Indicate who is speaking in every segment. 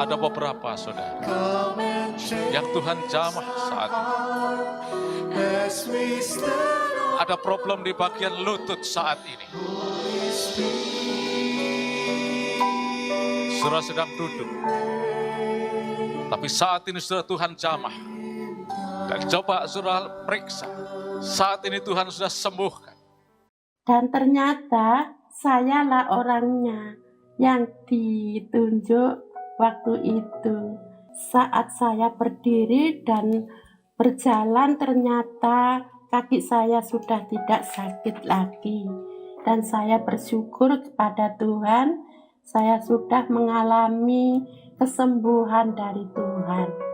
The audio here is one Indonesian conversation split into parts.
Speaker 1: Ada beberapa saudara yang Tuhan jamah saat ini. Ada problem di bagian lutut saat ini. Saudara sedang duduk, tapi saat ini saudara Tuhan jamah. Dan coba saudara periksa, saat ini Tuhan sudah sembuhkan.
Speaker 2: Dan ternyata sayalah orangnya yang ditunjuk waktu itu. Saat saya berdiri dan berjalan, ternyata kaki saya sudah tidak sakit lagi. Dan saya bersyukur kepada Tuhan, saya sudah mengalami kesembuhan dari Tuhan.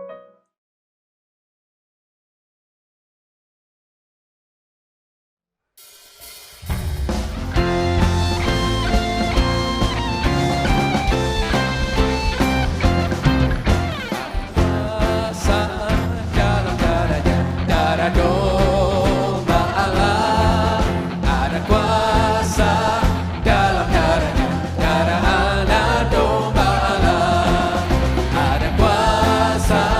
Speaker 3: Ada kuasa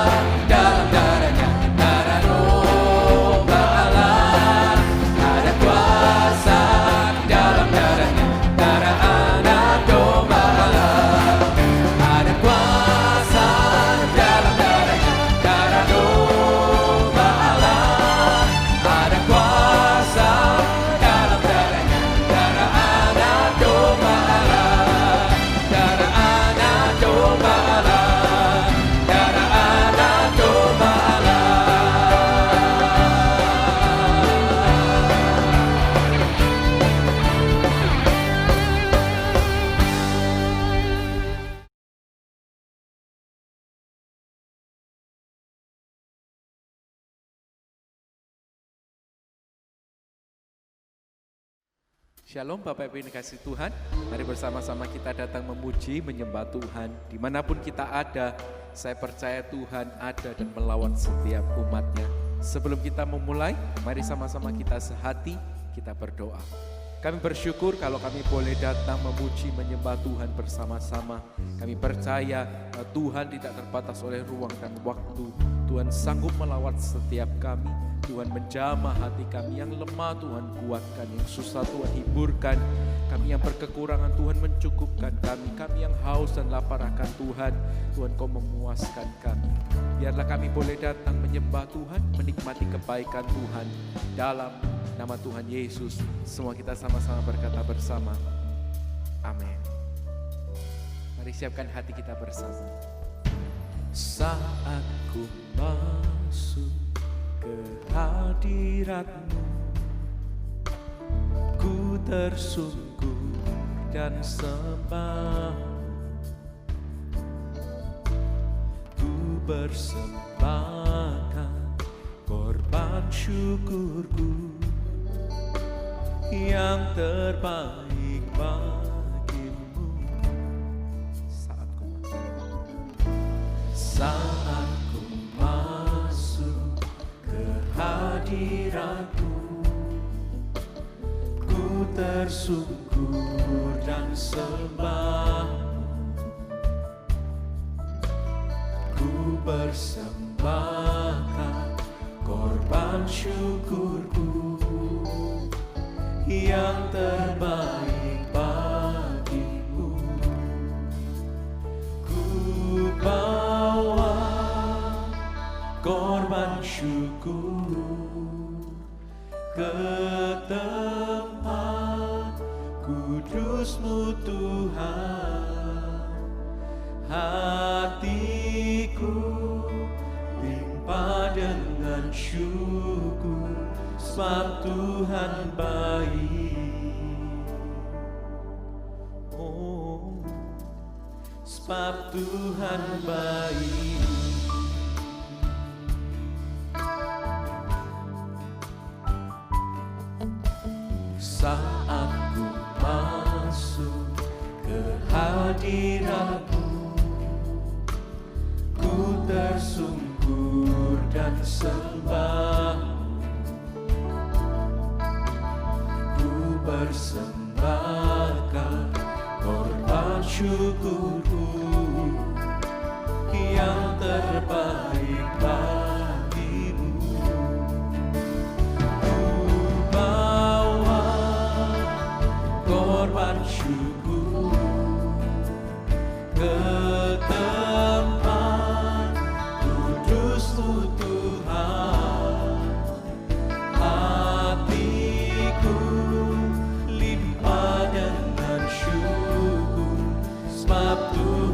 Speaker 3: Shalom Bapak Ibu yang dikasihi Tuhan. Mari bersama-sama kita datang memuji, menyembah Tuhan. Dimanapun kita ada, saya percaya Tuhan ada dan melawat setiap umatnya. Sebelum kita memulai, mari sama-sama kita sehati, kita berdoa. Kami bersyukur kalau kami boleh datang memuji, menyembah Tuhan bersama-sama. Kami percaya Tuhan tidak terbatas oleh ruang dan waktu. Tuhan sanggup melawat setiap kami. Tuhan menjamah hati kami yang lemah, Tuhan kuatkan, yang susah Tuhan hiburkan. Kami yang berkekurangan, Tuhan mencukupkan kami. Kami yang haus dan lapar akan Tuhan, Tuhan Kau memuaskan kami. Biarlah kami boleh datang menyembah Tuhan, menikmati kebaikan Tuhan. Dalam nama Tuhan Yesus, semua kita sama-sama berkata bersama, amin. Mari siapkan hati kita bersama. Saat ku masuk ke hadirat-Mu, ku tersungkur dan sembah. Ku persembahkan korban syukurku yang terbaik bagimu. Saat ku masuk ke hadirat-Mu, ku tersungkur dan sembah. Ku persembahkan korban syukurku yang terbaik bagimu. Ku bawa korban syukur ke tempat kudus-Mu Tuhan. Hatiku limpah dengan syukur, sebab Tuhan baik. Oh, sebab Tuhan baik. Saat ku masuk ke hadirat-Mu, ku tersungkur dan sembah. Ku persembahkan korban syukurku yang terbaik bagimu. Ku bawa korban syukur ke tempat kudus-Mu Tuhan. Hatiku limpah dengan syukur, sebab Tuhan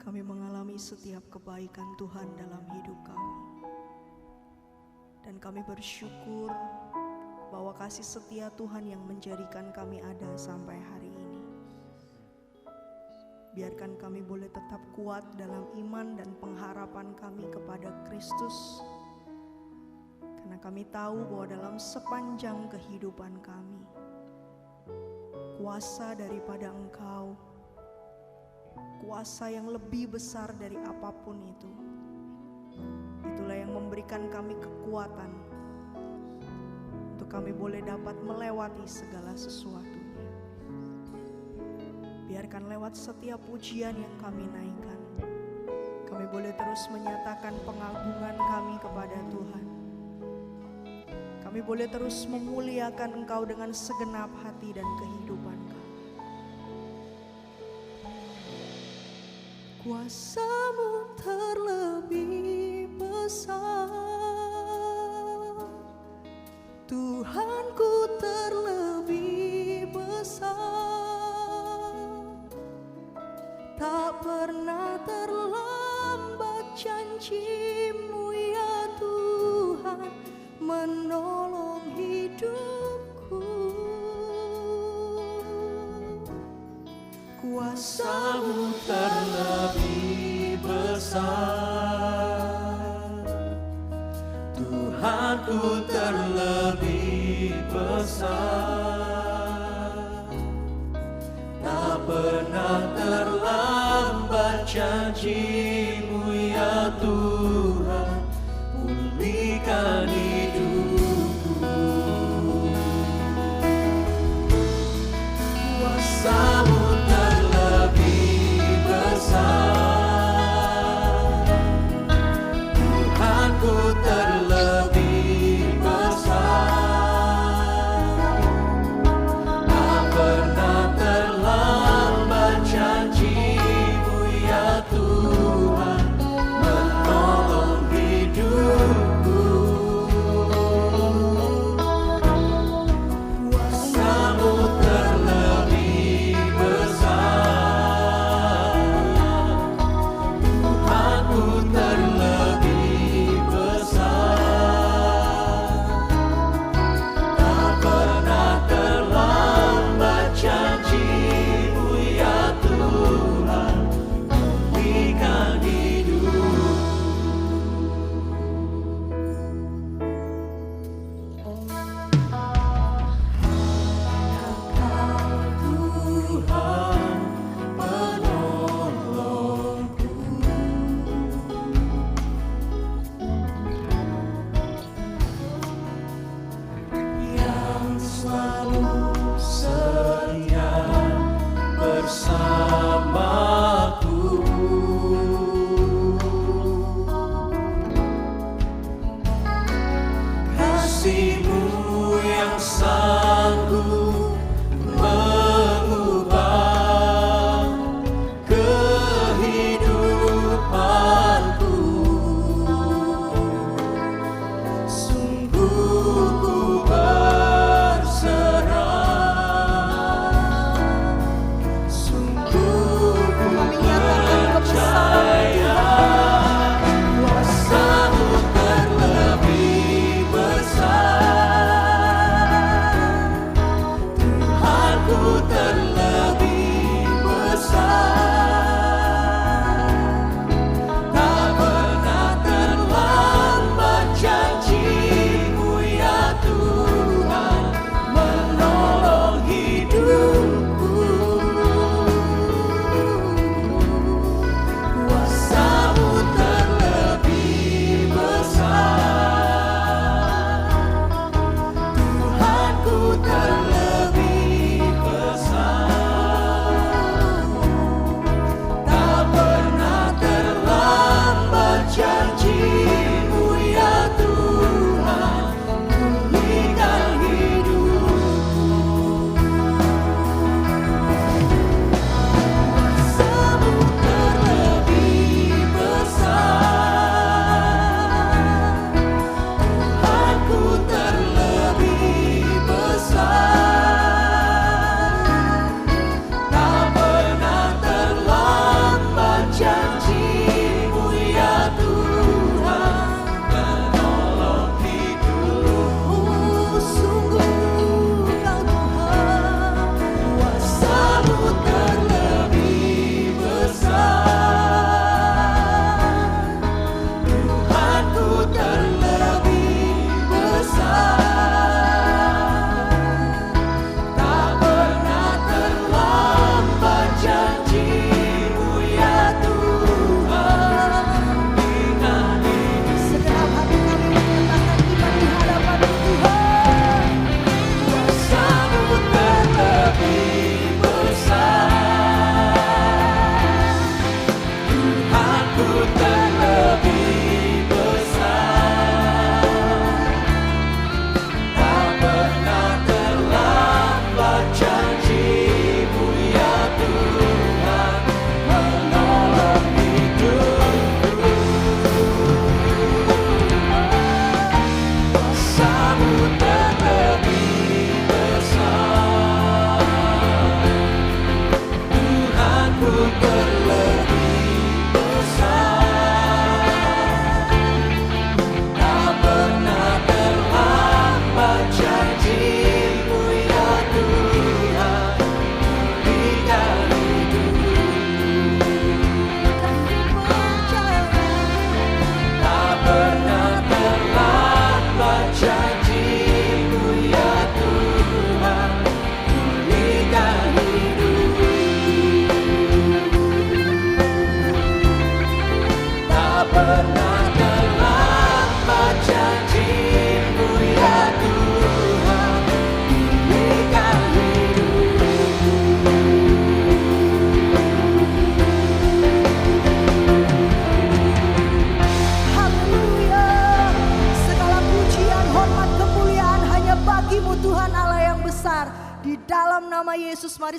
Speaker 4: kami mengalami setiap kebaikan Tuhan dalam hidup kami. Dan kami bersyukur bahwa kasih setia Tuhan yang menjadikan kami ada sampai hari ini. Biarkan kami boleh tetap kuat dalam iman dan pengharapan kami kepada Kristus. Karena kami tahu bahwa dalam sepanjang kehidupan kami, kuasa daripada Engkau, kuasa yang lebih besar dari apapun itu, itulah yang memberikan kami kekuatan untuk kami boleh dapat melewati segala sesuatunya. Biarkan lewat setiap pujian yang kami naikkan, kami boleh terus menyatakan pengagungan kami kepada Tuhan. Kami boleh terus memuliakan Engkau dengan segenap hati dan kehidupan kami. Kuasa-Mu terlebih besar, Tuhanku terlebih besar. Tak pernah terlambat janji-Mu ya Tuhan, menolong hidupku. Kuasa-Mu terlebih besar, Tuhanku terlebih besar. Tak pernah terlambat janji-Mu ya Tuhan, pulihkan hidupku. Kuasa-Mu terlebih besar, Tuhanku terlebih besar. Tak pernah terlambat janji-Mu ya Tuhan, menolong hidupku. Kuasa-Mu terlebih besar, Tuhanku terlebih besar. Tak pernah terlambat janji-Mu ya Tuhan, pulihkan hidupku. Tuhan penolongku, yang selalu setia bersamaku. Kasih-Mu yang sanggup mengubah kehidupanku. Sungguh ku berserah, sungguh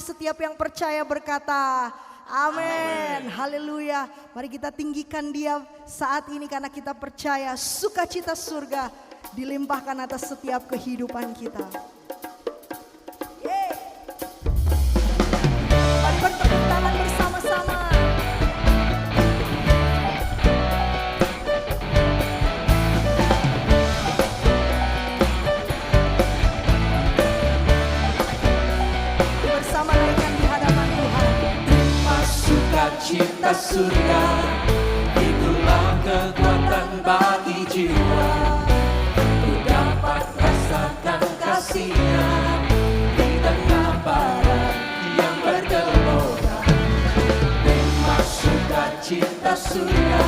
Speaker 4: setiap yang percaya berkata, amin. Haleluya. Mari kita tinggikan Dia saat ini karena kita percaya sukacita surga dilimpahkan atas setiap kehidupan kita. Yeay. Mari bertepuk tangan bersama-sama. Bersama naikkan di hadapan Tuhan.
Speaker 3: Sukacita surga, itulah kekuatan bagi jiwa. Ku dapat rasakan kasih-Nya di tengah barat yang bergelora. Nikmat sukacita surga,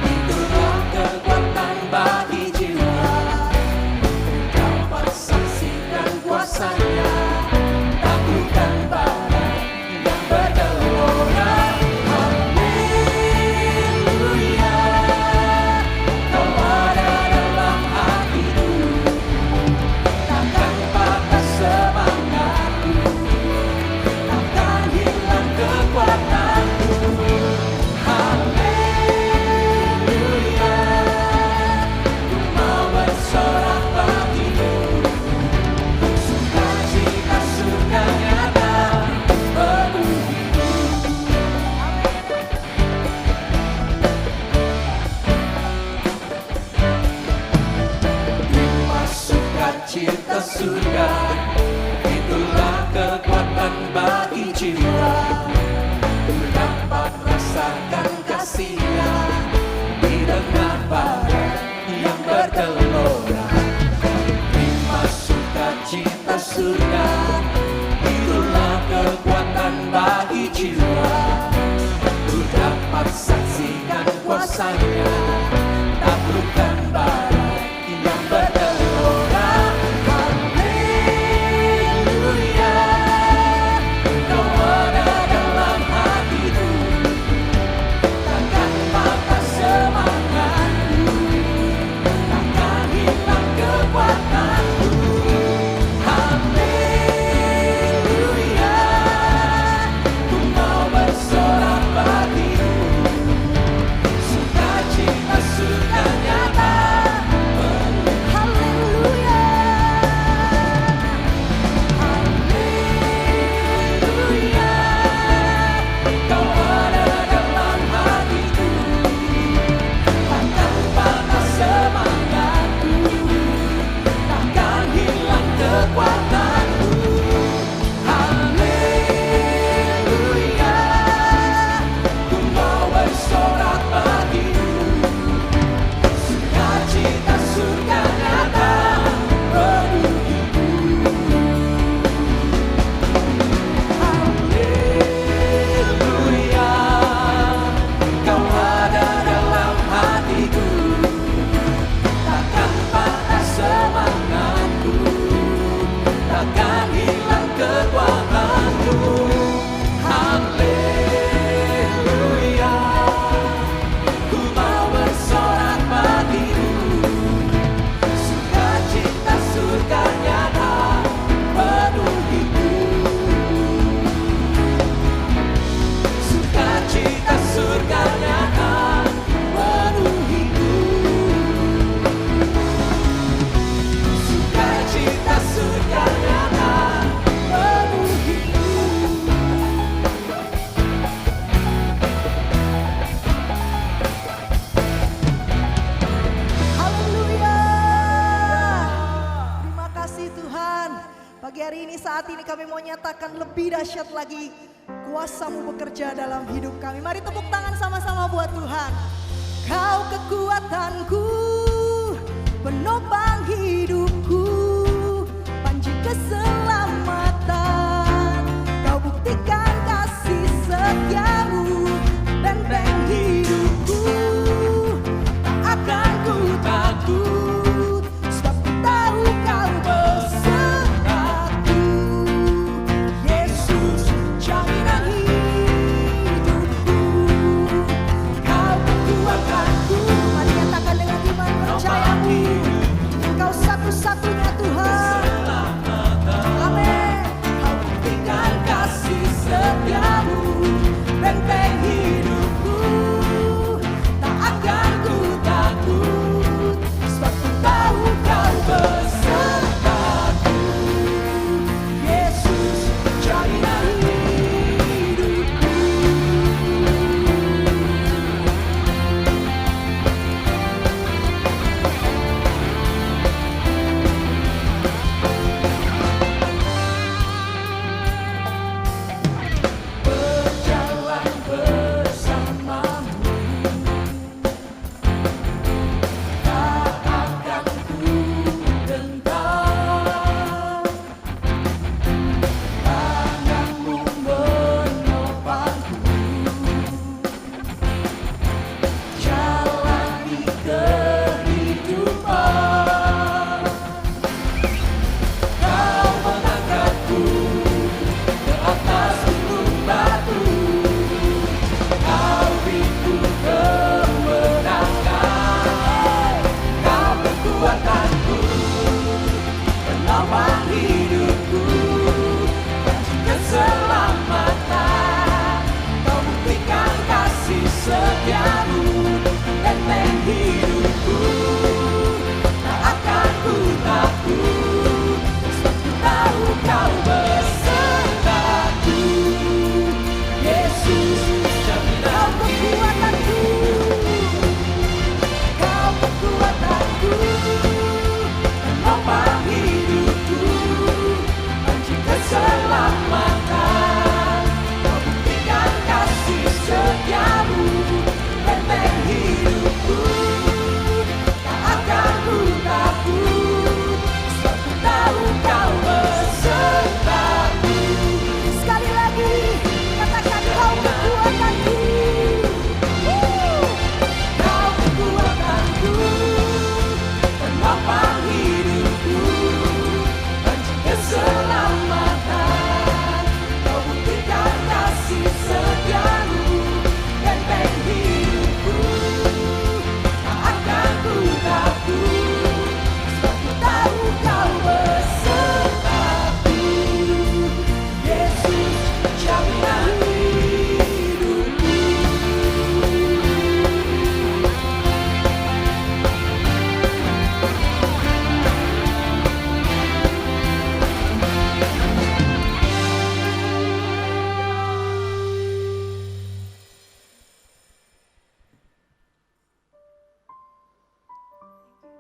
Speaker 3: itulah kekuatan bagi jiwa. Ku dapat saksikan kuasa-Nya, taklukkan barat yang bergelora. Haleluya, Kau ada dalam hatiku, takkan patah semangatku, takkan hilang kekuatanku. Haleluya, ku mau bersorak bagimu, sukacita surga nyata penuhiku. Nikmat sukacita surga, itulah kekuatan bagi jiwa. Ku dapat rasakan kasih-Nya di tengah barat yang bergelora. Nikmat sukacita surga, itulah kekuatan bagi jiwa. Ku dapat saksikan kuasa-Nya, taklukkan barat yang bergelora. Haleluya, Kau ada dalam hatiku, takkan patah semangatku, takkan hilang kekuatanku. Haleluya, ku mau bersorak bagimu, sukacita surga nyata. Haleluya, haleluya, Kau ada dalam hatiku, takkan patah semangatku, takkan hilang kekuatanku. Haleluya, ku mau bersorak bagimu, sukacita surga nyata penuhiku. Haleluya, Kau ada dalam hatiku, takkan patah semangatku, takkan hilang kekuatanku. Haleluya, ku mau bersorak bagimu, sukacita surga nyata penuhiku. Sukacita surga nyata penuhiku. Sukacita surga nyata penuhiku.
Speaker 4: Haleluya. Terima kasih Tuhan. Pagi hari ini saat ini kami mau nyatakan lebih dahsyat lagi kuasa-Mu bekerja dalam hidup kami. Mari tepuk tangan sama-sama buat Tuhan. Kau kekuatanku, penopang hidupku, panji keselamatan. Kau buktikan kasih setia-Mu, benteng hidupku. Tak akan ku takut, sebab ku tahu Kau besertaku. Yesus, jaminan hidupku. Kau kekuatanku. Mari nyatakan dengan iman percayamu. Engkau satu-satunya Tuhan.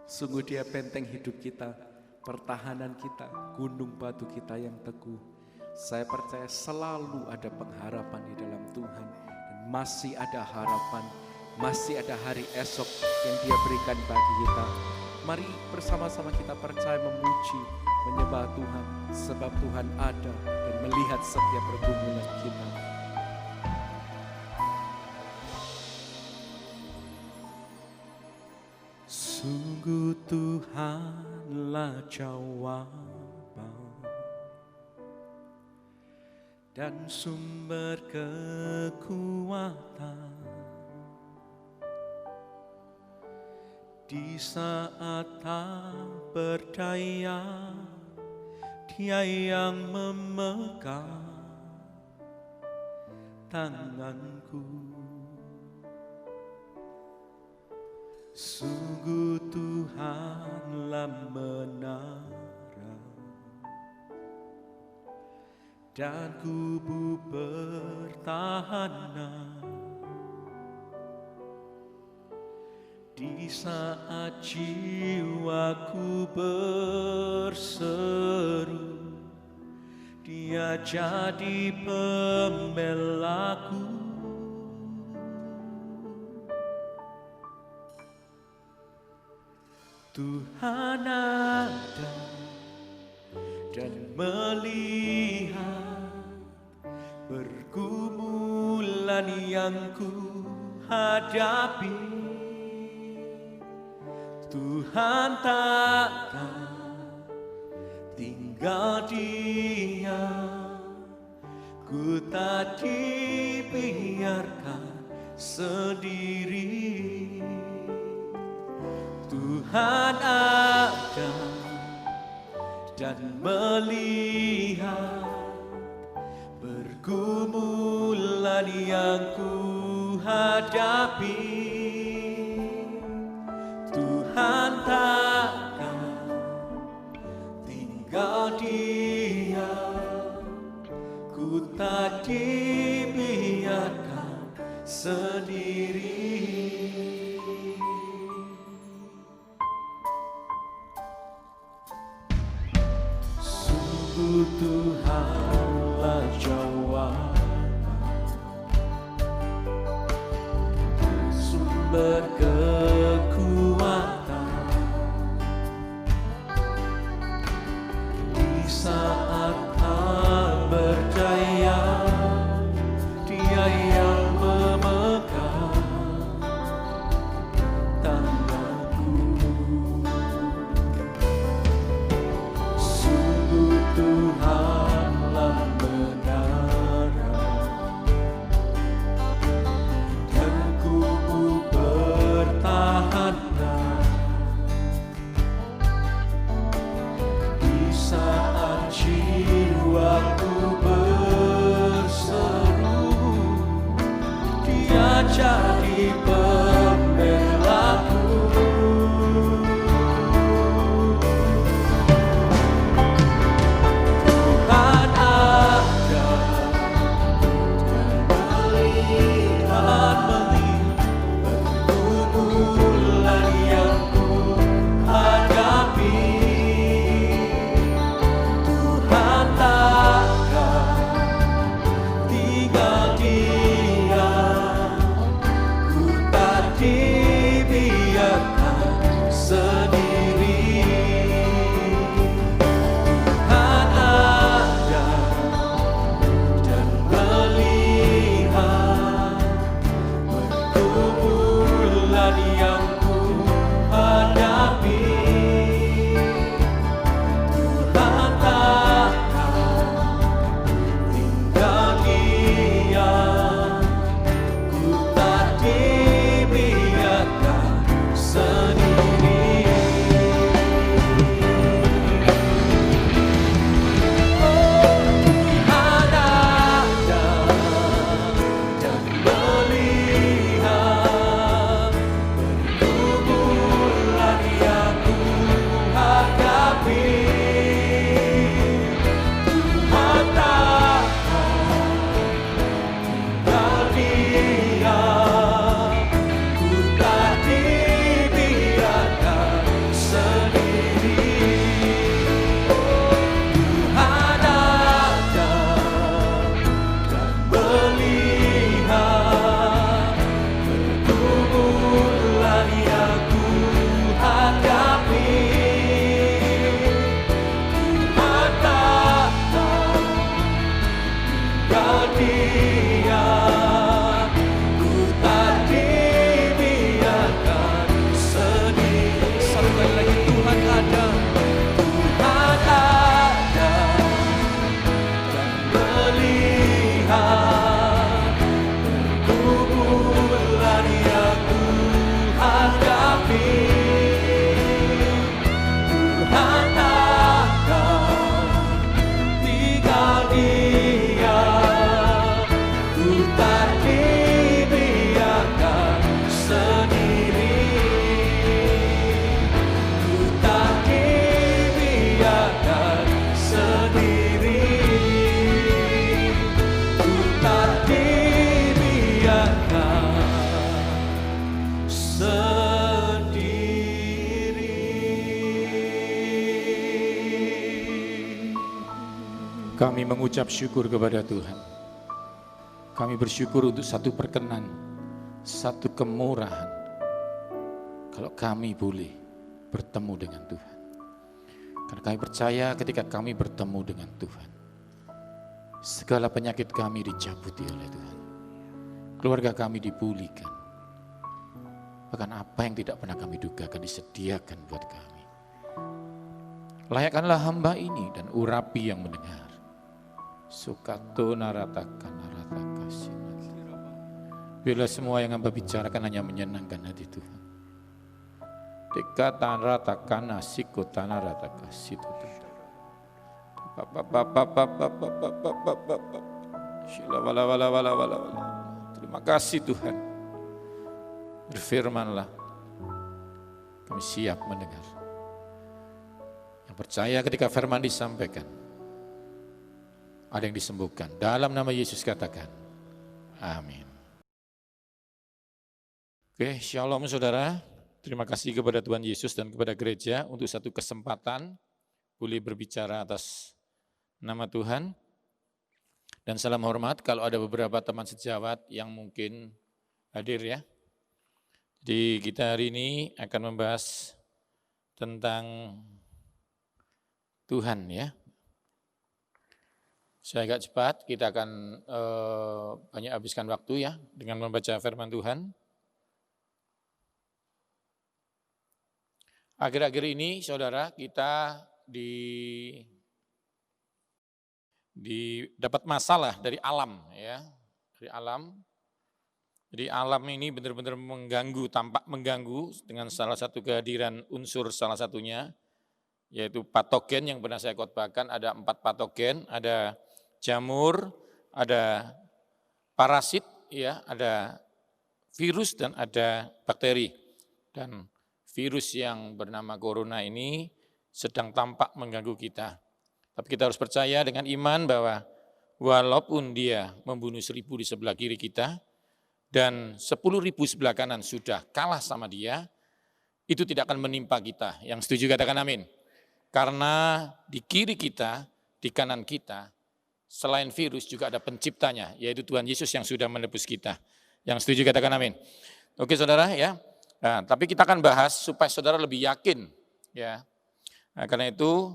Speaker 3: Sungguh Dia benteng hidup kita, pertahanan kita, gunung batu kita yang teguh. Saya percaya selalu ada pengharapan di dalam Tuhan. Dan masih ada harapan, masih ada hari esok yang Dia berikan bagi kita. Mari bersama-sama kita percaya, memuji, menyembah Tuhan. Sebab Tuhan ada dan melihat setiap pergumulan kita. Sungguh Tuhanlah jawaban dan sumber kekuatan di saat tak berdaya. Dia yang memegang tanganku. Sungguh Tuhanlah menara dan kubu pertahanan di saat jiwaku berseru. Dia jadi pembelaku. Tuhan ada dan melihat pergumulan yang ku hadapi. Tuhan takkan tinggal diam, ku tak dibiarkan sendiri. Tuhan ada dan melihat pergumulan yang ku hadapi. Tuhan takkan tinggal diam, ku tak dibiarkan sendiri. Tuhanlah jawaban, sumber kekuatan di saat tak berdaya. Dia yang memegang tanganku. Sungguh Tuhanlah menara dan kubu pertahanan di saat jiwaku berseru. Dia jadi pembelaku. Tuhan ada dan melihat pergumulan yang ku hadapi. Tuhan takkan tinggal diam, ku tak
Speaker 5: Kami mengucap syukur kepada Tuhan. Kami bersyukur untuk satu perkenan, satu kemurahan. Kalau kami boleh bertemu dengan Tuhan. Karena kami percaya ketika kami bertemu dengan Tuhan, segala penyakit kami dicabuti oleh Tuhan. Keluarga kami dipulihkan. Bahkan apa yang tidak pernah kami duga akan disediakan buat kami. Layakkanlah hamba ini dan urapi yang mendengar. Sukato naratakan naratakasina. Bila semua yang hamba bicarakan hanya menyenangkan hati Tuhan. Dekatan ratakan asikotan naratakasitu. Terima kasih Tuhan. Berfirmanlah. Kami siap mendengar. Yang percaya ketika firman disampaikan, ada yang disembuhkan. Dalam nama Yesus katakan, amin. Oke, shalom saudara. Terima kasih kepada Tuhan Yesus dan kepada gereja untuk satu kesempatan boleh berbicara atas nama Tuhan. Dan salam hormat kalau ada beberapa teman sejawat yang mungkin hadir ya. Jadi kita hari ini akan membahas tentang Tuhan ya. Saya agak cepat, kita akan banyak habiskan waktu ya dengan membaca firman Tuhan. Akhir-akhir ini saudara kita dapat masalah dari alam ya, dari alam. Jadi alam ini benar-benar mengganggu, tampak mengganggu dengan salah satu kehadiran unsur salah satunya, yaitu patogen yang pernah saya khotbahkan. Ada 4 patogen, ada jamur, ada parasit, ya, ada virus dan ada bakteri. Dan virus yang bernama corona ini sedang tampak mengganggu kita. Tapi kita harus percaya dengan iman bahwa walaupun dia membunuh 1000 di sebelah kiri kita, dan 10.000 sebelah kanan sudah kalah sama dia, itu tidak akan menimpa kita. Yang setuju katakan amin. Karena di kiri kita, di kanan kita, selain virus juga ada penciptanya, yaitu Tuhan Yesus yang sudah menebus kita. Yang setuju katakan amin. Oke saudara ya, nah, tapi kita akan bahas supaya saudara lebih yakin. Ya. Nah, karena itu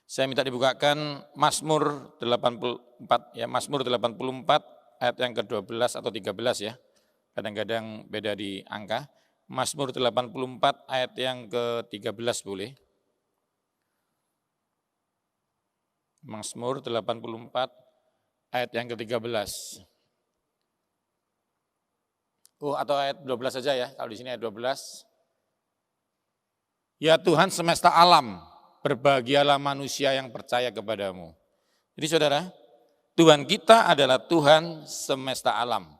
Speaker 5: saya minta dibukakan Mazmur 84, ya, Mazmur 84 ayat yang ke-12 atau 13 ya. Kadang-kadang beda di angka. Mazmur 84 ayat yang ke-13 boleh. Mazmur 84 ayat yang ke-13. Oh, atau ayat 12 saja ya. Kalau di sini ayat 12. Ya Tuhan semesta alam, berbahagialah manusia yang percaya kepadamu. Jadi saudara, Tuhan kita adalah Tuhan semesta alam.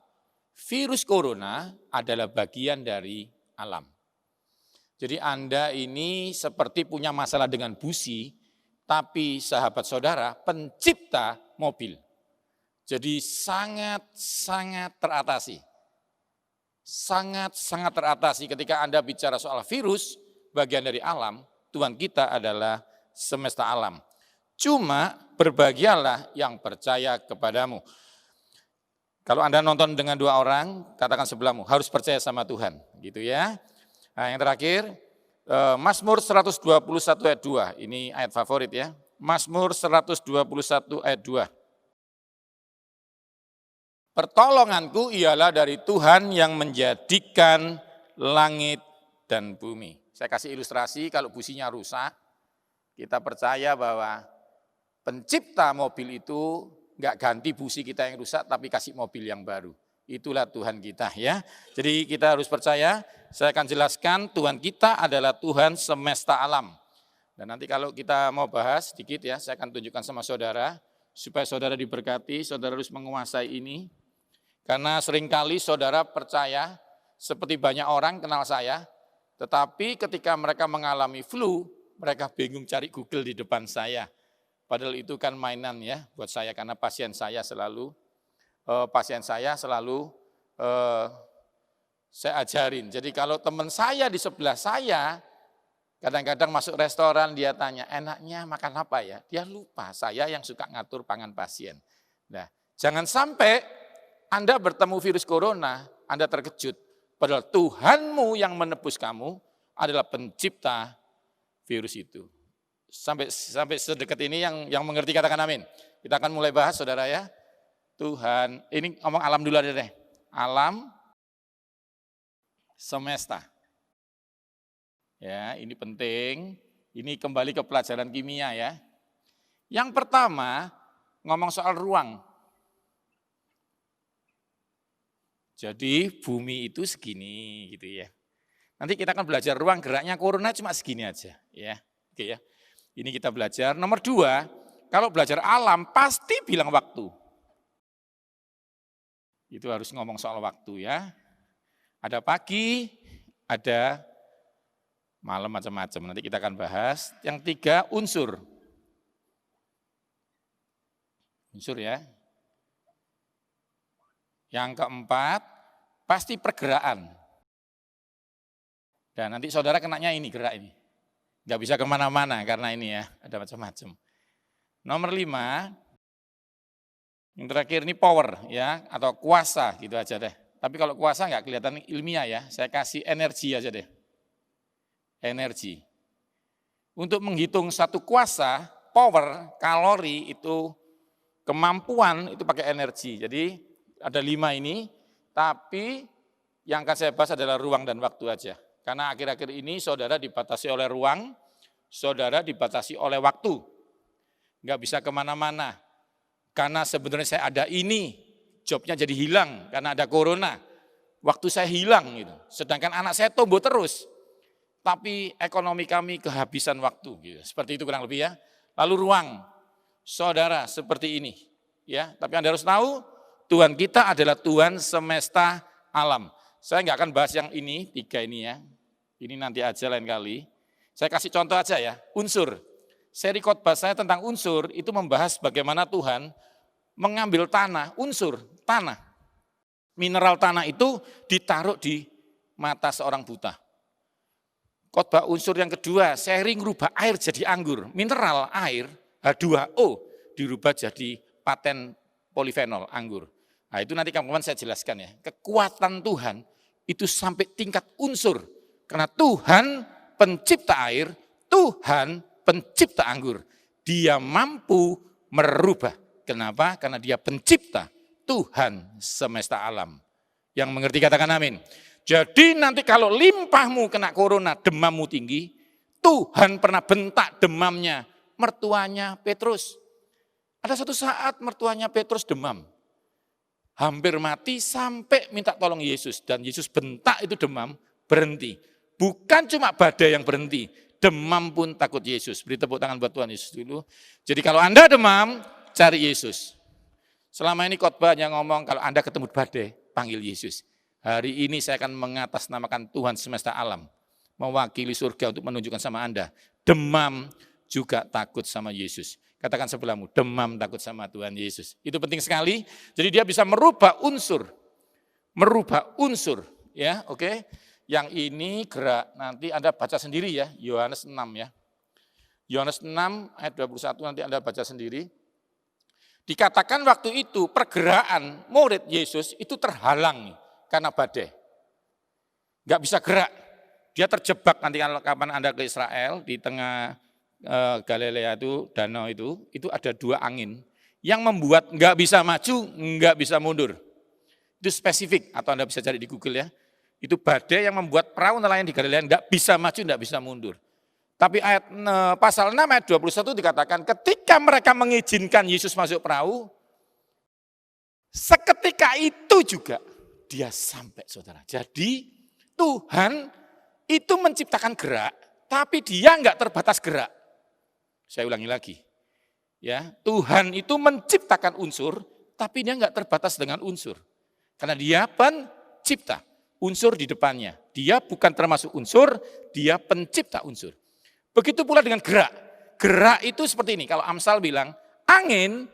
Speaker 5: Virus corona adalah bagian dari alam. Jadi Anda ini seperti punya masalah dengan busi, tapi sahabat saudara pencipta mobil. Jadi sangat-sangat teratasi. Sangat-sangat teratasi ketika Anda bicara soal virus, bagian dari alam, Tuhan kita adalah semesta alam. Cuma berbahagialah yang percaya kepadamu. Kalau Anda nonton dengan 2 orang, katakan sebelahmu, harus percaya sama Tuhan. Gitu ya. Nah yang terakhir, Mazmur 121 ayat 2. Ini ayat favorit ya. Mazmur 121 ayat 2. Pertolonganku ialah dari Tuhan yang menjadikan langit dan bumi. Saya kasih ilustrasi, kalau businya rusak, kita percaya bahwa pencipta mobil itu enggak ganti busi kita yang rusak, tapi kasih mobil yang baru. Itulah Tuhan kita ya. Jadi kita harus percaya, saya akan jelaskan Tuhan kita adalah Tuhan semesta alam. Dan nanti kalau kita mau bahas sedikit ya, saya akan tunjukkan sama saudara, supaya saudara diberkati, saudara harus menguasai ini. Karena seringkali saudara percaya, seperti banyak orang kenal saya, tetapi ketika mereka mengalami flu, mereka bingung cari Google di depan saya. Padahal itu kan mainan ya buat saya, karena pasien saya selalu saya ajarin. Jadi kalau teman saya di sebelah saya Kadang-kadang masuk restoran dia tanya, enaknya makan apa ya? Dia lupa, saya yang suka ngatur pangan pasien. Nah, jangan sampai Anda bertemu virus corona, Anda terkejut. Padahal Tuhanmu yang menebus kamu adalah pencipta virus itu. Sampai sedekat ini yang mengerti katakan amin. Kita akan mulai bahas saudara ya. Tuhan, ini ngomong alam dulu aja deh. Alam semesta. Ya, ini penting. Ini kembali ke pelajaran kimia ya. Yang pertama, ngomong soal ruang. Jadi bumi itu segini gitu ya. Nanti kita akan belajar ruang geraknya corona cuma segini aja ya. Oke ya. Ini kita belajar. Nomor 2, kalau belajar alam pasti bilang waktu. Itu harus ngomong soal waktu ya. Ada pagi, ada malam macam-macam. Nanti kita akan bahas. Yang 3, unsur. Unsur ya. Yang keempat, pasti pergerakan. Dan nanti saudara kenanya ini, gerak ini. Nggak bisa kemana-mana karena ini ya, ada macam-macam. Nomor 5, yang terakhir ini power ya, atau kuasa gitu aja deh. Tapi kalau kuasa nggak kelihatan ilmiah ya, saya kasih energi aja deh. Energi. Untuk menghitung satu kuasa, power, kalori itu kemampuan itu pakai energi. Jadi ada 5 ini, tapi yang akan saya bahas adalah ruang dan waktu aja. Karena akhir-akhir ini saudara dibatasi oleh ruang, saudara dibatasi oleh waktu. Nggak bisa kemana-mana. Karena sebenarnya saya ada ini, jobnya jadi hilang karena ada corona. Waktu saya hilang gitu. Sedangkan anak saya tumbuh terus. Tapi ekonomi kami kehabisan waktu. Gitu. Seperti itu kurang lebih ya. Lalu ruang, saudara seperti ini. Ya, tapi Anda harus tahu, Tuhan kita adalah Tuhan semesta alam. Saya nggak akan bahas yang ini, 3 ini ya. Ini nanti aja lain kali. Saya kasih contoh aja ya, unsur. Seri khotbah saya tentang unsur itu membahas bagaimana Tuhan mengambil tanah, unsur, tanah. Mineral tanah itu ditaruh di mata seorang buta. Khotbah unsur yang kedua, seri ngerubah air jadi anggur. Mineral air, H2O, dirubah jadi paten polifenol, anggur. Nah itu nanti kawan-kawan saya jelaskan ya. Kekuatan Tuhan itu sampai tingkat unsur. Karena Tuhan pencipta air, Tuhan pencipta anggur. Dia mampu merubah. Kenapa? Karena dia pencipta Tuhan semesta alam. Yang mengerti katakan amin. Jadi nanti kalau limpahmu kena corona, demammu tinggi, Tuhan pernah bentak demamnya mertuanya Petrus. Ada satu saat mertuanya Petrus demam. Hampir mati sampai minta tolong Yesus. Dan Yesus bentak itu demam, berhenti. Bukan cuma badai yang berhenti, demam pun takut Yesus. Beri tepuk tangan buat Tuhan Yesus dulu. Jadi kalau Anda demam, cari Yesus. Selama ini khotbahnya ngomong kalau Anda ketemu badai, panggil Yesus. Hari ini saya akan mengatasnamakan Tuhan semesta alam. Mewakili surga untuk menunjukkan sama Anda. Demam juga takut sama Yesus. Katakan sebelahmu, demam takut sama Tuhan Yesus. Itu penting sekali. Jadi dia bisa merubah unsur. Merubah unsur. Ya, oke. Yang ini gerak, nanti Anda baca sendiri ya, Yohanes 6 ya. Yohanes 6 ayat 21 nanti Anda baca sendiri. Dikatakan waktu itu pergerakan murid Yesus itu terhalang nih, karena badai. Nggak bisa gerak. Dia terjebak nanti kalau kapan Anda ke Israel, di tengah Galilea itu, danau itu ada 2 angin. Yang membuat nggak bisa maju, nggak bisa mundur. Itu spesifik, atau Anda bisa cari di Google ya. Itu badai yang membuat perahu nelayan di Galilea nggak bisa maju, nggak bisa mundur. Tapi pasal 6 ayat 21 dikatakan ketika mereka mengizinkan Yesus masuk perahu, seketika itu juga dia sampai saudara. Jadi Tuhan itu menciptakan gerak, tapi dia nggak terbatas gerak. Saya ulangi lagi. Ya, Tuhan itu menciptakan unsur, tapi dia nggak terbatas dengan unsur. Karena dia pencipta. Unsur di depannya. Dia bukan termasuk unsur, dia pencipta unsur. Begitu pula dengan gerak. Gerak itu seperti ini, kalau Amsal bilang, angin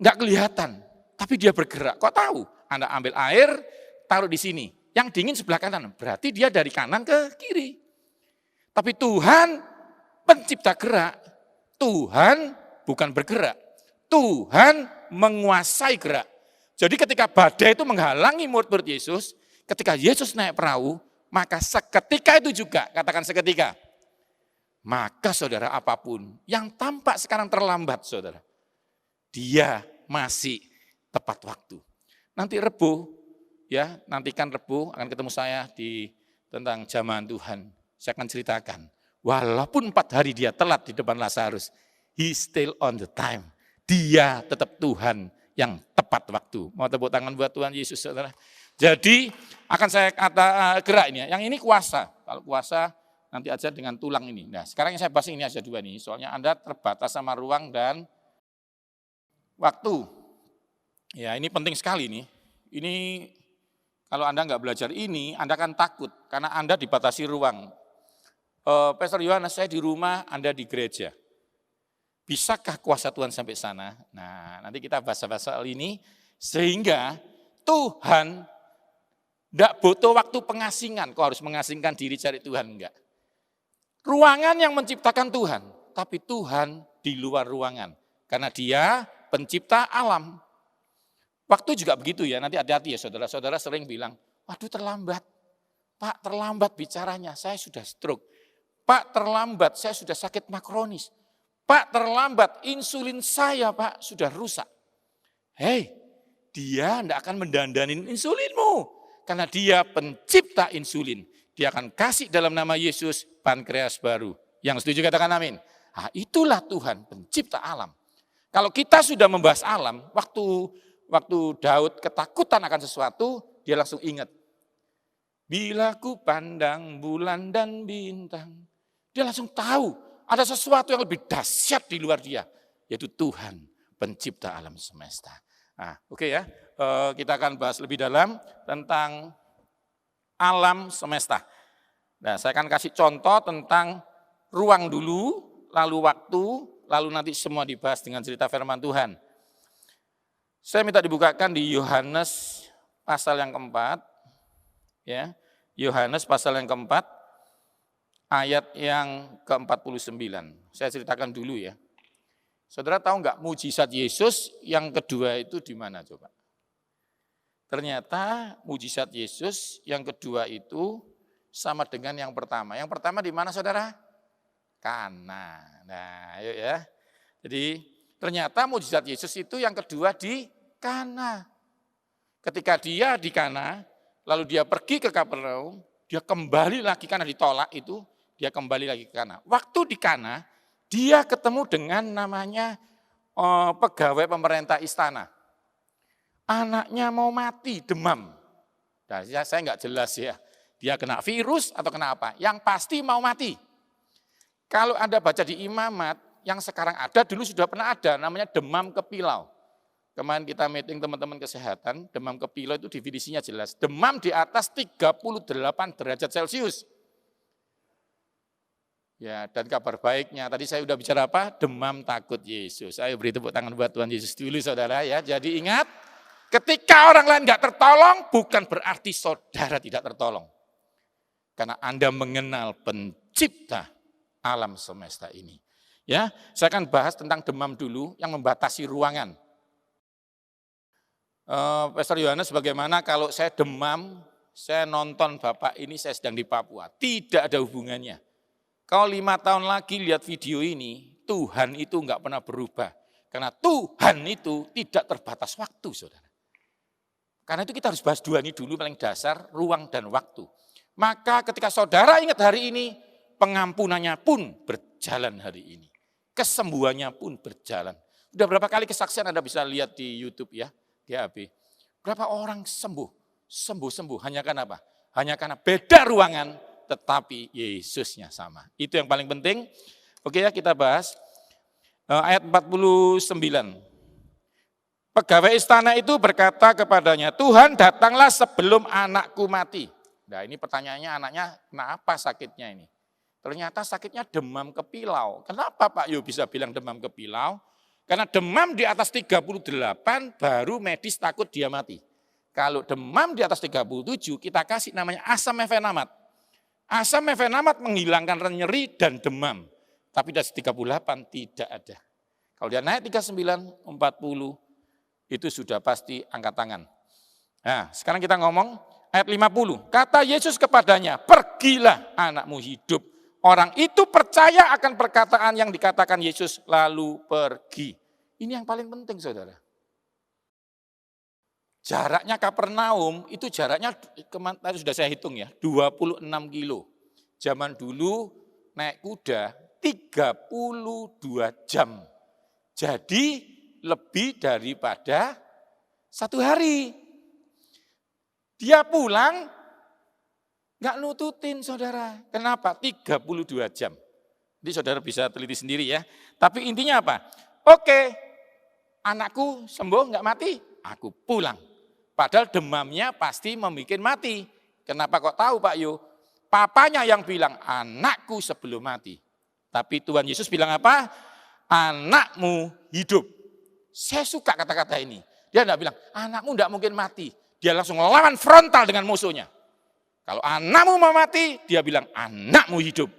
Speaker 5: nggak kelihatan, tapi dia bergerak. Kok tahu? Anda ambil air, taruh di sini. Yang dingin sebelah kanan, berarti dia dari kanan ke kiri. Tapi Tuhan pencipta gerak. Tuhan bukan bergerak. Tuhan menguasai gerak. Jadi ketika badai itu menghalangi murid-murid Yesus, ketika Yesus naik perahu, maka seketika itu juga, katakan seketika, maka saudara apapun yang tampak sekarang terlambat saudara, dia masih tepat waktu. Nanti Rebo, ya nantikan Rebo akan ketemu saya tentang zaman Tuhan. Saya akan ceritakan, walaupun 4 hari dia telat di depan Lazarus, he still on the time. Dia tetap Tuhan yang tepat waktu. Mau tepuk tangan buat Tuhan Yesus, saudara. Jadi akan saya kata gerak ini. Yang ini kuasa. Kalau kuasa nanti aja dengan tulang ini. Nah sekarang yang saya bahas ini aja 2 nih. Soalnya Anda terbatas sama ruang dan waktu. Ya ini penting sekali nih. Ini kalau Anda nggak belajar ini, Anda akan takut. Karena Anda dibatasi ruang. Pastor Yohanes, saya di rumah, Anda di gereja. Bisakah kuasa Tuhan sampai sana? Nah, nanti kita bahas soal ini. Sehingga Tuhan tidak butuh waktu pengasingan. Kau harus mengasingkan diri cari Tuhan, enggak. Ruangan yang menciptakan Tuhan. Tapi Tuhan di luar ruangan. Karena dia pencipta alam. Waktu juga begitu ya, nanti hati-hati ya saudara-saudara sering bilang, waduh terlambat. Pak terlambat bicaranya, saya sudah stroke. Pak terlambat, saya sudah sakit makronis. Pak terlambat, insulin saya Pak sudah rusak. Hei, dia tidak akan mendandanin insulinmu. Karena dia pencipta insulin. Dia akan kasih dalam nama Yesus pankreas baru. Yang setuju katakan amin. Nah, itulah Tuhan pencipta alam. Kalau kita sudah membahas alam, waktu Daud ketakutan akan sesuatu, dia langsung ingat. Bila ku pandang bulan dan bintang. Dia langsung tahu. Ada sesuatu yang lebih dahsyat di luar dia, yaitu Tuhan, pencipta alam semesta. Nah, oke ya, kita akan bahas lebih dalam tentang alam semesta. Nah, saya akan kasih contoh tentang ruang dulu, lalu waktu, lalu nanti semua dibahas dengan cerita firman Tuhan. Saya minta dibukakan di Yohanes pasal yang keempat, ya, Yohanes pasal yang keempat. Ayat yang ke-49. Saya ceritakan dulu ya. Saudara tahu nggak mujizat Yesus yang kedua itu di mana coba? Ternyata mujizat Yesus yang kedua itu sama dengan yang pertama. Yang pertama di mana saudara? Kana. Nah, ayo ya. Jadi ternyata mujizat Yesus itu yang kedua di Kana. Ketika dia di Kana, lalu dia pergi ke Kapernaum, dia kembali lagi karena ditolak itu. Dia kembali lagi ke Kana. Waktu di Kana, dia ketemu dengan namanya pegawai pemerintah istana. Anaknya mau mati, demam. Nah, saya nggak jelas ya, dia kena virus atau kena apa. Yang pasti mau mati. Kalau Anda baca di Imamat, yang sekarang ada, dulu sudah pernah ada, namanya demam kepilau. Kemarin kita meeting teman-teman kesehatan, demam kepilau itu definisinya jelas. Demam di atas 38 derajat Celcius. Ya, dan kabar baiknya, tadi saya sudah bicara apa? Demam takut Yesus. Ayo beri tepuk tangan buat Tuhan Yesus dulu saudara ya. Jadi ingat, ketika orang lain nggak tertolong, bukan berarti saudara tidak tertolong. Karena Anda mengenal pencipta alam semesta ini. Ya, saya akan bahas tentang demam dulu yang membatasi ruangan. Pastor Yohanes, bagaimana kalau saya demam, saya nonton Bapak ini, saya sedang di Papua. Tidak ada hubungannya. Kalau 5 tahun lagi lihat video ini, Tuhan itu enggak pernah berubah. Karena Tuhan itu tidak terbatas waktu, saudara. Karena itu kita harus bahas 2 ini dulu, paling dasar, ruang dan waktu. Maka ketika saudara ingat hari ini, pengampunannya pun berjalan hari ini. Kesembuhannya pun berjalan. Udah berapa kali kesaksian Anda bisa lihat di YouTube ya, di HB. Berapa orang sembuh, hanya karena apa? Hanya karena beda ruangan, tetapi Yesusnya sama. Itu yang paling penting. Oke ya, kita bahas. Ayat 49. Pegawai istana itu berkata kepadanya, Tuhan datanglah sebelum anakku mati. Nah ini pertanyaannya, anaknya kenapa sakitnya ini? Ternyata sakitnya demam kepilau. Kenapa Pak Yo bisa bilang demam kepilau? Karena demam di atas 38 baru medis takut dia mati. Kalau demam di atas 37 kita kasih namanya asam mefenamat. Asam mefenamat menghilangkan nyeri dan demam. Tapi dari 38 tidak ada. Kalau dia naik 39, 40, itu sudah pasti angkat tangan. Nah, sekarang kita ngomong ayat 50. Kata Yesus kepadanya, pergilah anakmu hidup. Orang itu percaya akan perkataan yang dikatakan Yesus lalu pergi. Ini yang paling penting saudara. Jaraknya Kapernaum itu jaraknya tadi sudah saya hitung ya, 26 kilo. Zaman dulu naik kuda 32 jam. Jadi lebih daripada 1 hari. Dia pulang nggak nututin saudara. Kenapa? 32 jam. Jadi saudara bisa teliti sendiri ya. Tapi intinya apa? Oke, anakku sembuh nggak mati, aku pulang. Padahal demamnya pasti membuat mati. Kenapa kok tahu Pak Yo? Papanya yang bilang anakku sebelum mati. Tapi Tuhan Yesus bilang apa? Anakmu hidup. Saya suka kata-kata ini. Dia tidak bilang anakmu tidak mungkin mati. Dia langsung lawan frontal dengan musuhnya. Kalau anakmu mau mati, dia bilang anakmu hidup.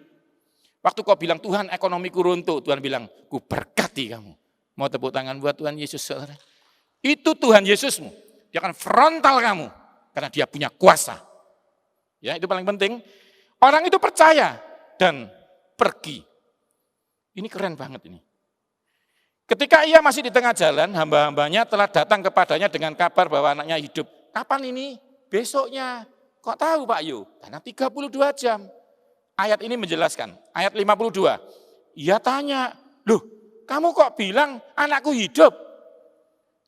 Speaker 5: Waktu kau bilang Tuhan ekonomiku runtuh, Tuhan bilang ku berkati kamu. Mau tepuk tangan buat Tuhan Yesus saudara. Itu Tuhan Yesusmu. Dia akan frontal kamu karena dia punya kuasa. Ya, itu paling penting. Orang itu percaya dan pergi. Ini keren banget ini. Ketika ia masih di tengah jalan, hamba-hambanya telah datang kepadanya dengan kabar bahwa anaknya hidup. Kapan ini? Besoknya. Kok tahu Pak Yo? Karena 32 jam. Ayat ini menjelaskan. Ayat 52. Ia tanya, loh kamu kok bilang anakku hidup?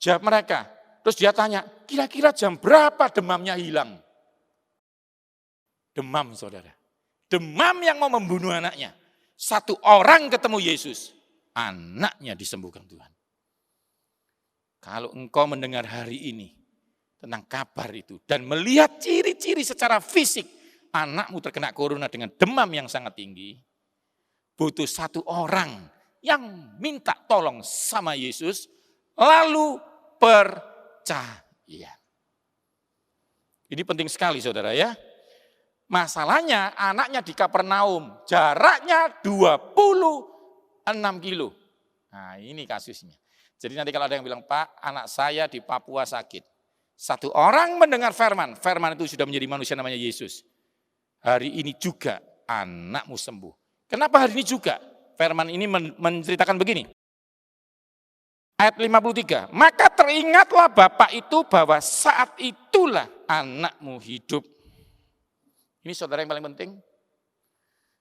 Speaker 5: Jawab mereka. Terus dia tanya, kira-kira jam berapa demamnya hilang? Demam saudara. Demam yang mau membunuh anaknya. 1 orang ketemu Yesus. Anaknya disembuhkan Tuhan. Kalau engkau mendengar hari ini tentang kabar itu. Dan melihat ciri-ciri secara fisik. Anakmu terkena corona dengan demam yang sangat tinggi. Butuh 1 orang yang minta tolong sama Yesus. Lalu percaya. Ini penting sekali saudara ya. Masalahnya anaknya di Kapernaum, jaraknya 26 kilo. Nah ini kasusnya. Jadi nanti kalau ada yang bilang, Pak anak saya di Papua sakit. 1 orang mendengar firman, firman itu sudah menjadi manusia namanya Yesus. Hari ini juga anakmu sembuh. Kenapa hari ini juga? Firman ini menceritakan begini. Ayat 53, maka teringatlah bapak itu bahwa saat itulah anakmu hidup. Ini saudara yang paling penting.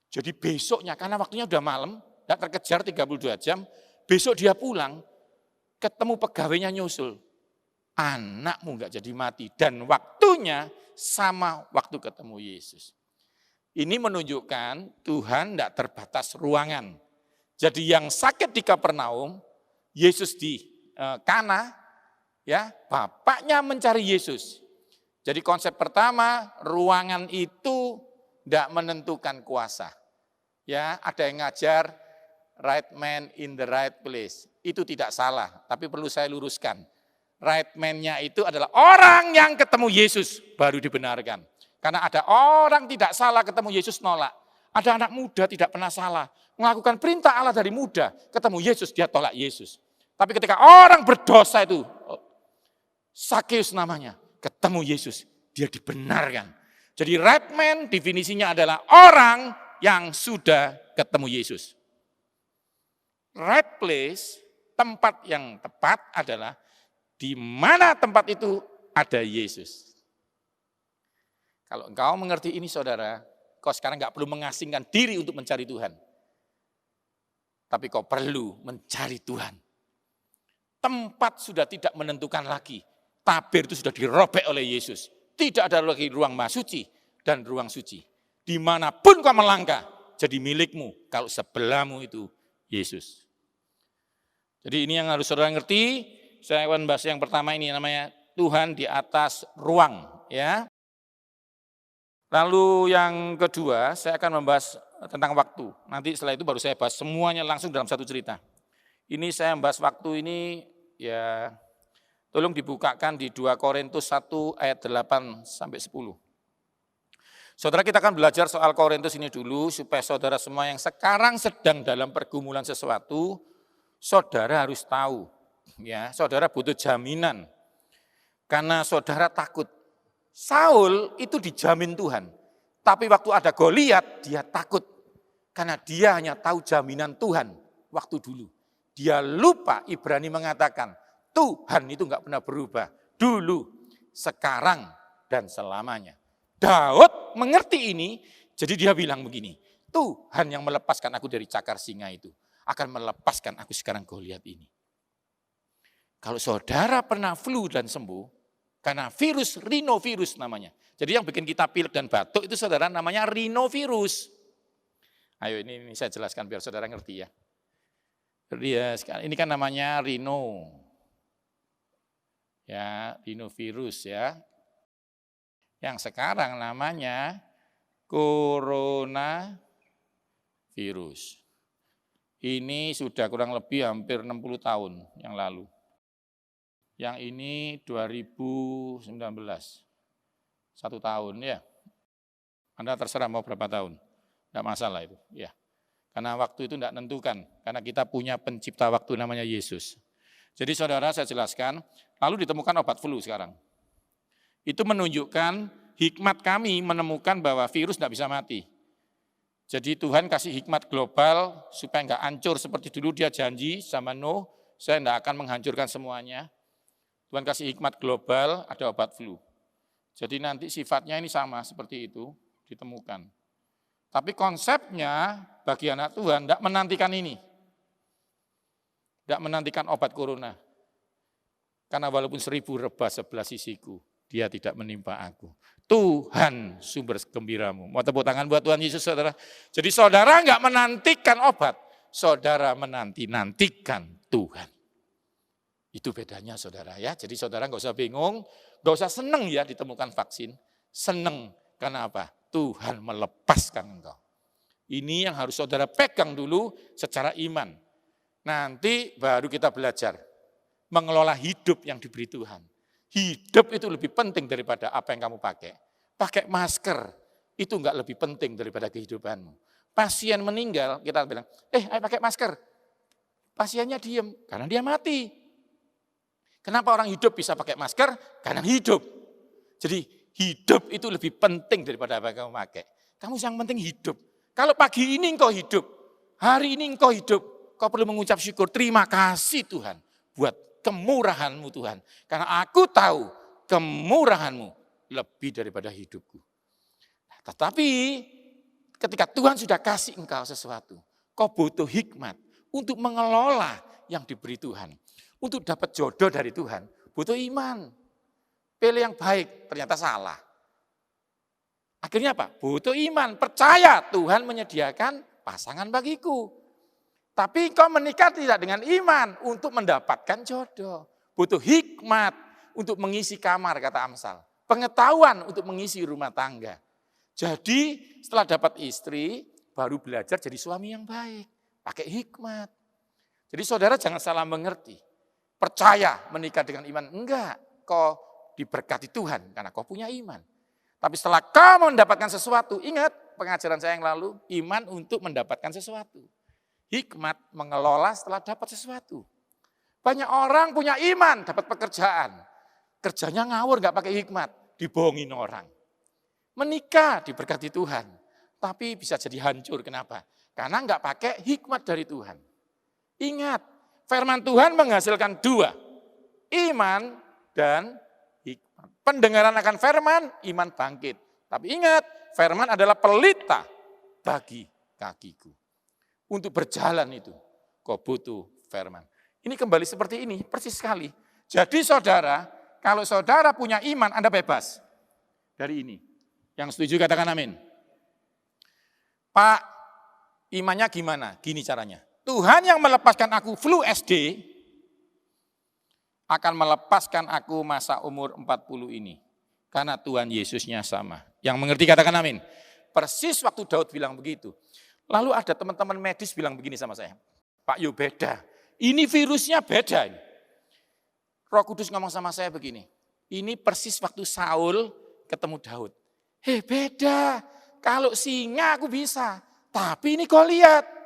Speaker 5: Jadi besoknya, karena waktunya udah malam, tidak terkejar 32 jam, besok dia pulang, ketemu pegawainya nyusul. Anakmu enggak jadi mati, dan waktunya sama waktu ketemu Yesus. Ini menunjukkan Tuhan tidak terbatas ruangan. Jadi yang sakit di Kapernaum, Yesus di Kana, ya bapaknya mencari Yesus. Jadi konsep pertama, ruangan itu tidak menentukan kuasa. Ya, ada yang ngajar right man in the right place. Itu tidak salah, tapi perlu saya luruskan. Right man-nya itu adalah orang yang ketemu Yesus baru dibenarkan. Karena ada orang tidak salah ketemu Yesus nolak. Ada anak muda tidak pernah salah, melakukan perintah Allah dari muda, ketemu Yesus dia tolak Yesus. Tapi ketika orang berdosa itu, Sakeus namanya, ketemu Yesus, dia dibenarkan. Jadi right man definisinya adalah orang yang sudah ketemu Yesus. Right place, tempat yang tepat adalah di mana tempat itu ada Yesus. Kalau engkau mengerti ini saudara, kau sekarang gak perlu mengasingkan diri untuk mencari Tuhan. Tapi kau perlu mencari Tuhan. Tempat sudah tidak menentukan lagi. Tabir itu sudah dirobek oleh Yesus. Tidak ada lagi ruang maha suci dan ruang suci. Dimanapun kau melangkah, jadi milikmu. Kalau sebelahmu itu Yesus. Jadi ini yang harus saudara ngerti. Saya akan bahas yang pertama ini namanya Tuhan di atas ruang. Ya. Lalu yang kedua saya akan membahas tentang waktu. Nanti setelah itu baru saya bahas semuanya langsung dalam satu cerita. Ini saya membahas waktu ini ya tolong dibukakan di 2 Korintus 1 ayat 8 sampai 10. Saudara, kita akan belajar soal Korintus ini dulu, supaya saudara semua yang sekarang sedang dalam pergumulan sesuatu, saudara harus tahu, ya, saudara butuh jaminan. Karena saudara takut. Saul itu dijamin Tuhan, tapi waktu ada Goliat dia takut. Karena dia hanya tahu jaminan Tuhan waktu dulu. Dia lupa Ibrani mengatakan, Tuhan itu enggak pernah berubah. Dulu, sekarang, dan selamanya. Daud mengerti ini, jadi dia bilang begini, Tuhan yang melepaskan aku dari cakar singa itu, akan melepaskan aku sekarang Goliat ini. Kalau saudara pernah flu dan sembuh, karena virus rhinovirus namanya. Jadi yang bikin kita pilek dan batuk itu saudara namanya rhinovirus. Ayo ini saya jelaskan biar saudara ngerti ya. Ini kan namanya rhino. Ya, rhinovirus ya. Yang sekarang namanya coronavirus. Ini sudah kurang lebih hampir 60 tahun yang lalu. Yang ini 2019. 1 tahun ya. Anda terserah mau berapa tahun. Tidak masalah itu. Ya. Karena waktu itu tidak menentukan. Karena kita punya pencipta waktu namanya Yesus. Jadi saudara saya jelaskan, lalu ditemukan obat flu sekarang. Itu menunjukkan hikmat kami menemukan bahwa virus tidak bisa mati. Jadi Tuhan kasih hikmat global supaya enggak hancur seperti dulu dia janji sama Nuh, saya tidak akan menghancurkan semuanya. Tuhan kasih hikmat global, ada obat flu. Jadi nanti sifatnya ini sama seperti itu, ditemukan. Tapi konsepnya bagi anak Tuhan tidak menantikan ini. Tidak menantikan obat corona. Karena walaupun 1000 rebah sebelah sisiku, dia tidak menimpa aku. Tuhan sumber gembiramu. Mau tepuk tangan buat Tuhan Yesus saudara. Jadi saudara enggak menantikan obat. Saudara menanti-nantikan Tuhan. Itu bedanya saudara ya. Jadi saudara enggak usah bingung. Enggak usah seneng ya ditemukan vaksin. Seneng. Karena apa? Tuhan melepaskan engkau. Ini yang harus saudara pegang dulu secara iman. Nanti baru kita belajar. Mengelola hidup yang diberi Tuhan. Hidup itu lebih penting daripada apa yang kamu pakai. Pakai masker, itu enggak lebih penting daripada kehidupanmu. Pasien meninggal, kita bilang, ayo pakai masker. Pasiennya diem, karena dia mati. Kenapa orang hidup bisa pakai masker? Karena hidup. Jadi hidup itu lebih penting daripada apa yang kamu pakai. Kamu yang penting hidup. Kalau pagi ini engkau hidup, hari ini engkau hidup, kau perlu mengucap syukur, terima kasih Tuhan buat kemurahan-Mu Tuhan. Karena aku tahu kemurahan-Mu lebih daripada hidupku. Tetapi ketika Tuhan sudah kasih engkau sesuatu, kau butuh hikmat untuk mengelola yang diberi Tuhan. Untuk dapat jodoh dari Tuhan, butuh iman. Pilih yang baik, ternyata salah. Akhirnya apa? Butuh iman, percaya Tuhan menyediakan pasangan bagiku. Tapi kau menikah tidak dengan iman untuk mendapatkan jodoh. Butuh hikmat untuk mengisi kamar, kata Amsal. Pengetahuan untuk mengisi rumah tangga. Jadi setelah dapat istri, baru belajar jadi suami yang baik. Pakai hikmat. Jadi saudara jangan salah mengerti. Percaya menikah dengan iman. Enggak, kau diberkati Tuhan karena kau punya iman. Tapi setelah kau mendapatkan sesuatu, ingat pengajaran saya yang lalu, iman untuk mendapatkan sesuatu. Hikmat mengelola setelah dapat sesuatu. Banyak orang punya iman, dapat pekerjaan. Kerjanya ngawur, gak pakai hikmat, dibohongin orang. Menikah diberkati Tuhan, tapi bisa jadi hancur. Kenapa? Karena gak pakai hikmat dari Tuhan. Ingat, firman Tuhan menghasilkan 2, iman dan hikmat. Pendengaran akan firman, iman bangkit. Tapi ingat, firman adalah pelita bagi kakiku. Untuk berjalan itu, kau butuh firman. Ini kembali seperti ini, persis sekali. Jadi saudara, kalau saudara punya iman, Anda bebas dari ini. Yang setuju katakan amin. Pak, imannya gimana? Gini caranya. Tuhan yang melepaskan aku flu SD, akan melepaskan aku masa umur 40 ini. Karena Tuhan Yesusnya sama. Yang mengerti katakan amin. Persis waktu Daud bilang begitu. Lalu ada teman-teman medis bilang begini sama saya, Pak Yu beda, ini virusnya beda. Ini. Roh Kudus ngomong sama saya begini, ini persis waktu Saul ketemu Daud. Beda. Kalau singa aku bisa. Tapi ini Goliat.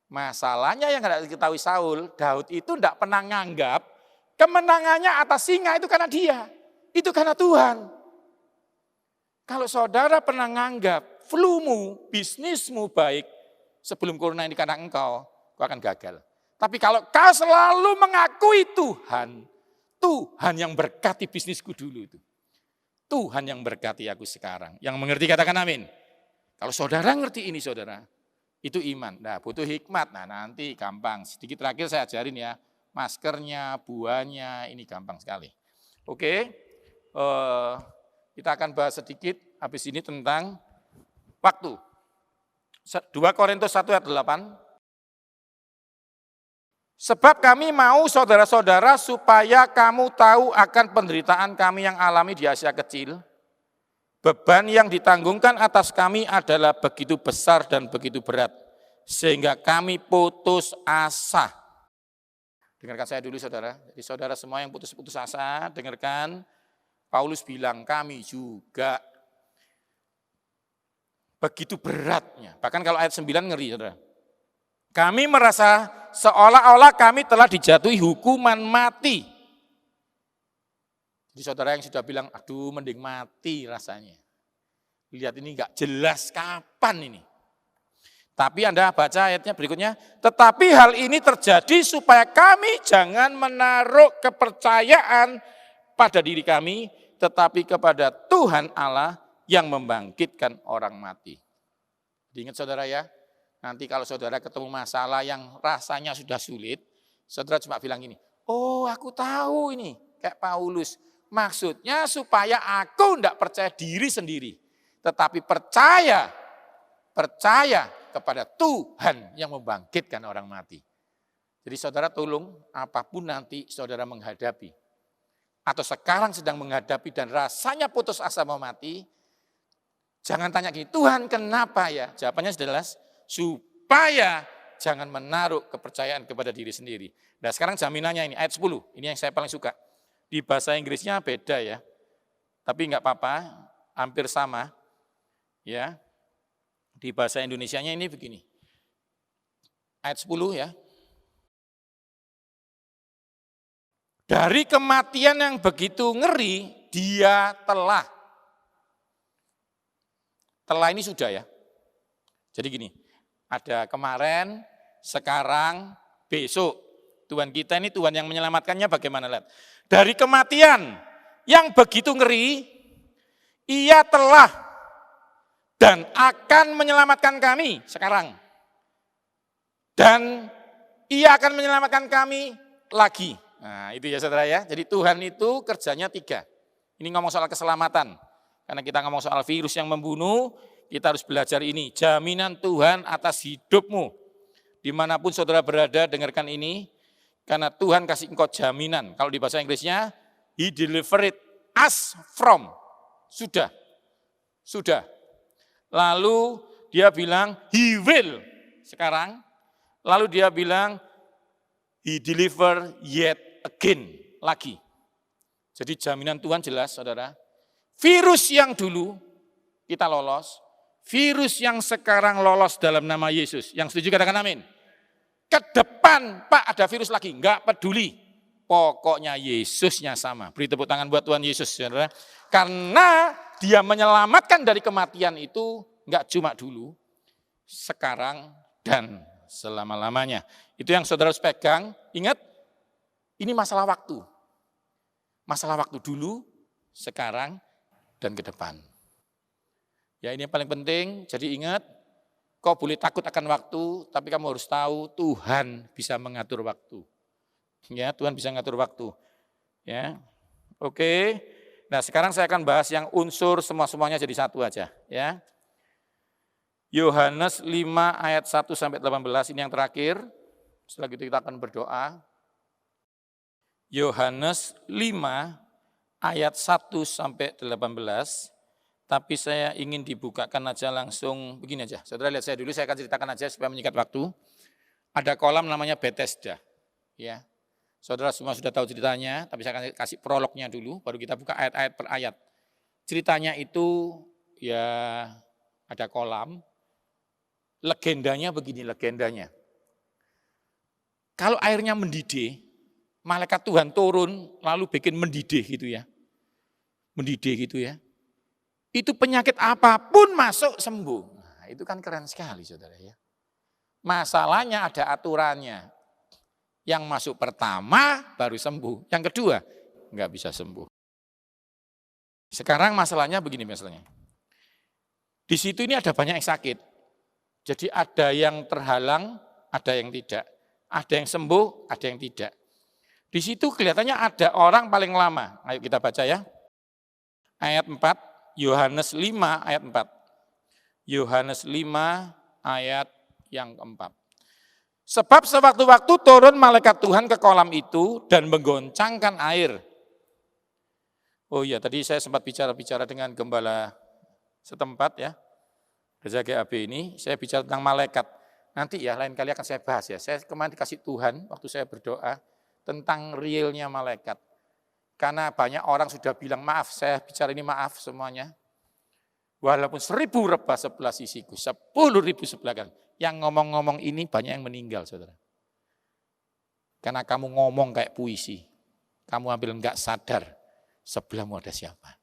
Speaker 5: Masalahnya yang tidak diketahui Saul, Daud itu tidak pernah nganggap kemenangannya atas singa itu karena dia. Itu karena Tuhan. Kalau saudara pernah nganggap flumu, bisnismu baik, sebelum corona ini karena engkau akan gagal. Tapi kalau kau selalu mengakui Tuhan, Tuhan yang berkati bisnisku dulu itu. Tuhan yang berkati aku sekarang. Yang mengerti katakan amin. Kalau saudara ngerti ini saudara, itu iman. Nah butuh hikmat, nah nanti gampang. Sedikit terakhir saya ajarin ya, maskernya, buahnya, ini gampang sekali. Oke, kita akan bahas sedikit habis ini tentang waktu. 2 Korintus 1 ayat 8. Sebab kami mau saudara-saudara supaya kamu tahu akan penderitaan kami yang alami di Asia Kecil. Beban yang ditanggungkan atas kami adalah begitu besar dan begitu berat. Sehingga kami putus asa. Dengarkan saya dulu saudara. Jadi saudara semua yang putus asa, dengarkan. Paulus bilang kami juga begitu beratnya. Bahkan kalau ayat 9 ngeri saudara. Kami merasa seolah-olah kami telah dijatuhi hukuman mati. Jadi saudara yang sudah bilang, aduh mending mati rasanya. Lihat ini enggak jelas kapan ini. Tapi Anda baca ayatnya berikutnya, tetapi hal ini terjadi supaya kami jangan menaruh kepercayaan pada diri kami, tetapi kepada Tuhan Allah yang membangkitkan orang mati. Diingat saudara ya, nanti kalau saudara ketemu masalah yang rasanya sudah sulit, saudara cuma bilang gini, oh aku tahu ini, kayak Paulus. Maksudnya supaya aku tidak percaya diri sendiri, tetapi percaya kepada Tuhan yang membangkitkan orang mati. Jadi saudara tolong apapun nanti saudara menghadapi, atau sekarang sedang menghadapi dan rasanya putus asa mau mati, jangan tanya gini, Tuhan kenapa ya? Jawabannya jelas, supaya jangan menaruh kepercayaan kepada diri sendiri. Nah sekarang jaminannya ini, ayat 10, ini yang saya paling suka. Di bahasa Inggrisnya beda ya, tapi enggak apa-apa, hampir sama. Ya, di bahasa Indonesianya ini begini, ayat 10 ya. Dari kematian yang begitu ngeri, dia telah ini sudah ya. Jadi gini, ada kemarin, sekarang, besok. Tuhan kita ini Tuhan yang menyelamatkannya bagaimana? Lihat. Dari kematian yang begitu ngeri, ia telah dan akan menyelamatkan kami sekarang. Dan ia akan menyelamatkan kami lagi. Nah itu ya saudara ya, jadi Tuhan itu kerjanya 3. Ini ngomong soal keselamatan. Karena kita ngomong soal virus yang membunuh, kita harus belajar ini. Jaminan Tuhan atas hidupmu. Dimanapun saudara berada, dengarkan ini. Karena Tuhan kasih engkau jaminan. Kalau di bahasa Inggrisnya, He delivered us from. Sudah. Lalu dia bilang, He will. Sekarang. Lalu dia bilang, He deliver yet again. Lagi. Jadi jaminan Tuhan jelas, saudara. Virus yang dulu kita lolos. Virus yang sekarang lolos dalam nama Yesus. Yang setuju katakan amin. Ke depan, Pak ada virus lagi, enggak peduli. Pokoknya Yesusnya sama. Beri tepuk tangan buat Tuhan Yesus. Saudara. Karena dia menyelamatkan dari kematian itu enggak cuma dulu, sekarang dan selama-lamanya. Itu yang saudara harus pegang. Ingat, ini masalah waktu. Masalah waktu dulu, sekarang, dan ke depan. Ya ini yang paling penting, jadi ingat, kau boleh takut akan waktu, tapi kamu harus tahu Tuhan bisa mengatur waktu. Ya, Tuhan bisa mengatur waktu. Ya, oke. Nah sekarang saya akan bahas yang unsur semuanya jadi satu aja. Ya, Yohanes 5 ayat 1-18, ini yang terakhir. Setelah itu kita akan berdoa. Yohanes 5 ayat 1-18, tapi saya ingin dibukakan aja langsung begini aja. Saudara lihat saya dulu, saya akan ceritakan aja supaya menyikat waktu. Ada kolam namanya Bethesda. Ya, saudara semua sudah tahu ceritanya, tapi saya akan kasih prolognya dulu, baru kita buka ayat-ayat per ayat. ceritanya itu ya ada kolam. Legendanya begini, legendanya. Kalau airnya mendidih, malaikat Tuhan turun lalu bikin mendidih gitu ya. Mendidih gitu ya. Itu penyakit apapun masuk sembuh. Nah, itu kan keren sekali saudara ya. Masalahnya ada aturannya. Yang masuk pertama baru sembuh, yang kedua nggak bisa sembuh. Sekarang masalahnya begini misalnya. Di situ ini ada banyak yang sakit. Jadi ada yang terhalang, ada yang tidak. Ada yang sembuh, ada yang tidak. Di situ kelihatannya ada orang paling lama. Ayo kita baca ya. Ayat 4, Yohanes 5 ayat 4. Yohanes 5 ayat yang keempat. Sebab sewaktu-waktu turun malaikat Tuhan ke kolam itu dan menggoncangkan air. Oh iya, tadi saya sempat bicara dengan gembala setempat ya. Gereja GAB ini, saya bicara tentang malaikat. Nanti ya, lain kali akan saya bahas ya. Saya kemarin dikasih Tuhan, waktu saya berdoa, tentang realnya malaikat. Karena banyak orang sudah bilang, maaf, saya bicara ini maaf semuanya. Walaupun 1000 rebah sebelah sisiku, 10.000 sebelah kanan. Yang ngomong-ngomong ini banyak yang meninggal, saudara. Karena kamu ngomong kayak puisi. Kamu ambil enggak sadar, sebelahmu ada siapa.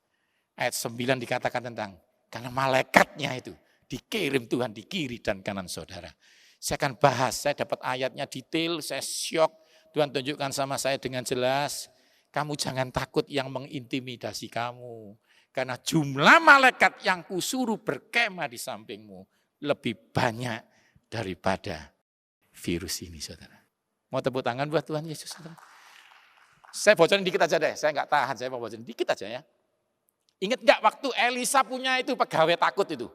Speaker 5: Ayat 9 dikatakan tentang, karena malaikatnya itu dikirim Tuhan di kiri dan kanan saudara. Saya akan bahas, saya dapat ayatnya detail, saya syok. Tuhan tunjukkan sama saya dengan jelas, kamu jangan takut yang mengintimidasi kamu. Karena jumlah malaikat yang kusuruh berkemah di sampingmu lebih banyak daripada virus ini, saudara. Mau tepuk tangan buat Tuhan Yesus, saudara? Saya bocorin dikit aja deh, saya nggak tahan, saya mau bocorin dikit aja ya. Ingat nggak waktu Elisa punya itu pegawai takut itu?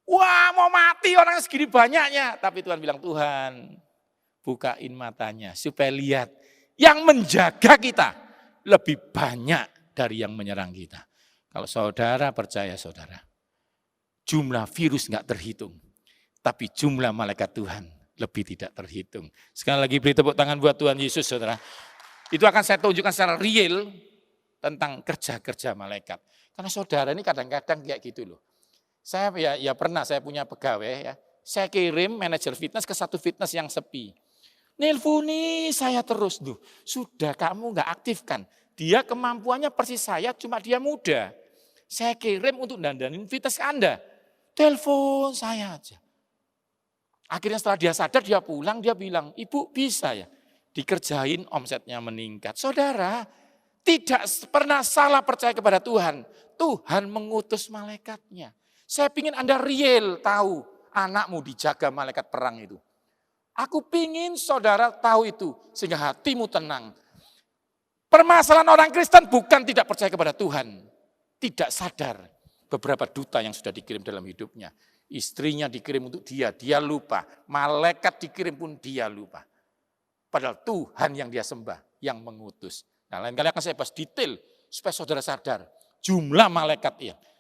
Speaker 5: Wah, mau mati orang segini banyaknya. Tapi Tuhan bilang, Tuhan bukain matanya supaya lihat yang menjaga kita lebih banyak dari yang menyerang kita. Kalau saudara percaya saudara, jumlah virus nggak terhitung, tapi jumlah malaikat Tuhan lebih tidak terhitung. Sekali lagi beri tepuk tangan buat Tuhan Yesus, saudara. Itu akan saya tunjukkan secara real tentang kerja-kerja malaikat. Karena saudara ini kadang-kadang kayak gitu loh. Saya ya pernah saya punya pegawai ya, saya kirim manajer fitness ke satu fitness yang sepi. Nelponi saya terus, sudah kamu nggak aktifkan. Dia kemampuannya persis saya, cuma dia muda. Saya kirim untuk dandanin fitness Anda. Telepon saya aja. Akhirnya setelah dia sadar, dia pulang, dia bilang, Ibu bisa ya dikerjain omsetnya meningkat. Saudara, tidak pernah salah percaya kepada Tuhan. Tuhan mengutus malaikatnya. Saya ingin Anda real tahu anakmu dijaga malaikat perang itu. Aku pingin saudara tahu itu sehingga hatimu tenang. Permasalahan orang Kristen bukan tidak percaya kepada Tuhan. Tidak sadar beberapa duta yang sudah dikirim dalam hidupnya. Istrinya dikirim untuk dia lupa. Malaikat dikirim pun dia lupa. Padahal Tuhan yang dia sembah, yang mengutus. Nah, lain kali akan saya bahas detail supaya saudara sadar. Jumlah malaikat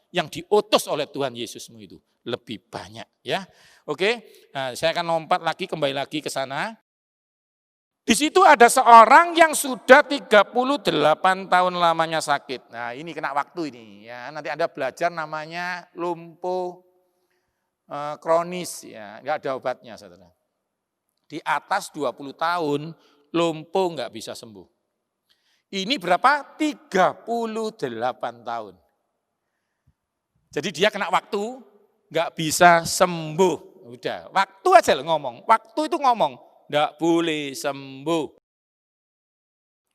Speaker 5: yang diutus oleh Tuhan Yesusmu itu lebih banyak ya. Oke, nah, saya akan lompat lagi, kembali lagi ke sana. Di situ ada seorang yang sudah 38 tahun lamanya sakit. Nah ini kena waktu ini ya. Nanti Anda belajar namanya lumpuh kronis ya. Nggak ada obatnya saudara. Di atas 20 tahun lumpuh nggak bisa sembuh. Ini berapa? 38 tahun. Jadi dia kena waktu nggak bisa sembuh. Udah, waktu aja lo ngomong. Waktu itu ngomong. Nggak boleh sembuh.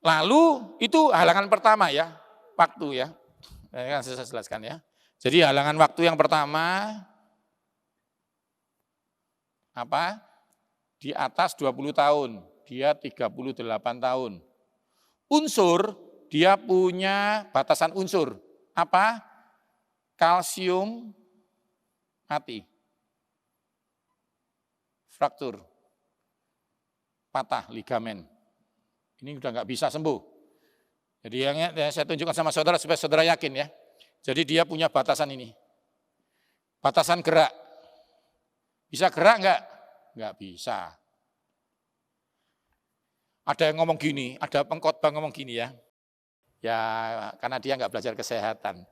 Speaker 5: Lalu itu halangan pertama ya, waktu ya. Ini kan saya jelaskan ya. Jadi halangan waktu yang pertama, apa? Di atas 20 tahun, dia 38 tahun. Unsur, dia punya batasan unsur. Apa? Kalsium mati. Fraktur. Patah ligamen. Ini udah nggak bisa sembuh. Jadi yang saya tunjukkan sama saudara supaya saudara yakin ya. Jadi dia punya batasan ini. Batasan gerak. Bisa gerak nggak? Nggak bisa. Ada yang ngomong gini, ada pengkhotbah ngomong gini ya. Ya karena dia nggak belajar kesehatan.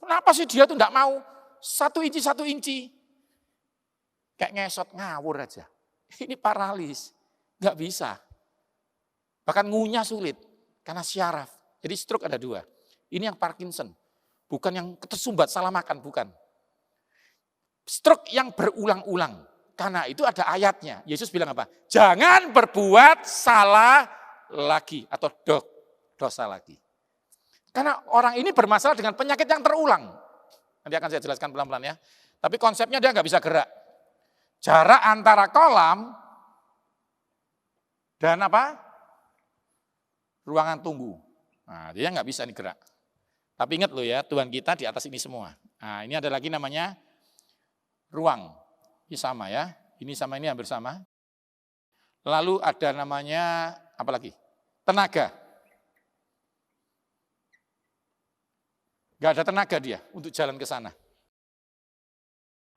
Speaker 5: Kenapa sih dia tuh nggak mau 1 inci? Kayak ngesot ngawur aja. Ini paralis, nggak bisa. Bahkan ngunyah sulit karena syaraf. Jadi stroke ada 2. Ini yang Parkinson, bukan yang tersumbat salah makan, bukan. Stroke yang berulang-ulang. Karena itu ada ayatnya. Yesus bilang apa? Jangan berbuat salah lagi atau dosa lagi. Karena orang ini bermasalah dengan penyakit yang terulang. Nanti akan saya jelaskan pelan-pelan ya. Tapi konsepnya dia nggak bisa gerak. Jarak antara kolam dan apa? Ruangan tunggu. Nah, dia nggak bisa nih gerak. Tapi ingat loh ya, Tuhan kita di atas ini semua. Nah, ini ada lagi namanya ruang. Ini sama ya. Ini sama ini hampir sama. Lalu ada namanya apa lagi? Tenaga. Nggak ada tenaga dia untuk jalan ke sana.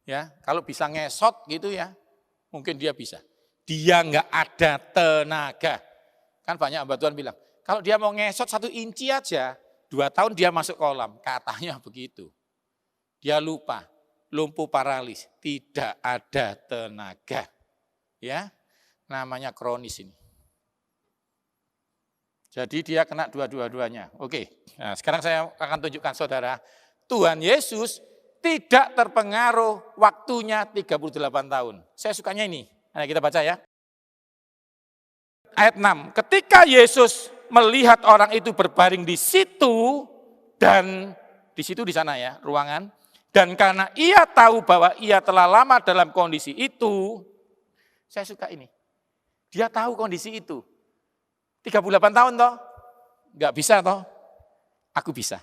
Speaker 5: Ya, kalau bisa ngesot gitu ya, mungkin dia bisa. Dia nggak ada tenaga. Kan banyak hamba Tuhan bilang, kalau dia mau ngesot 1 inci aja, 2 tahun dia masuk kolam. Katanya begitu. Dia lupa, lumpuh paralis, tidak ada tenaga. Ya, namanya kronis ini. Jadi dia kena dua-duanya. Oke, nah sekarang saya akan tunjukkan saudara, Tuhan Yesus tidak terpengaruh waktunya 38 tahun. Saya sukanya ini, nah, kita baca ya. Ayat 6, ketika Yesus melihat orang itu berbaring di situ, dan di situ di sana ya, ruangan, dan karena ia tahu bahwa ia telah lama dalam kondisi itu, saya suka ini. Dia tahu kondisi itu. 38 tahun toh, nggak bisa toh, aku bisa.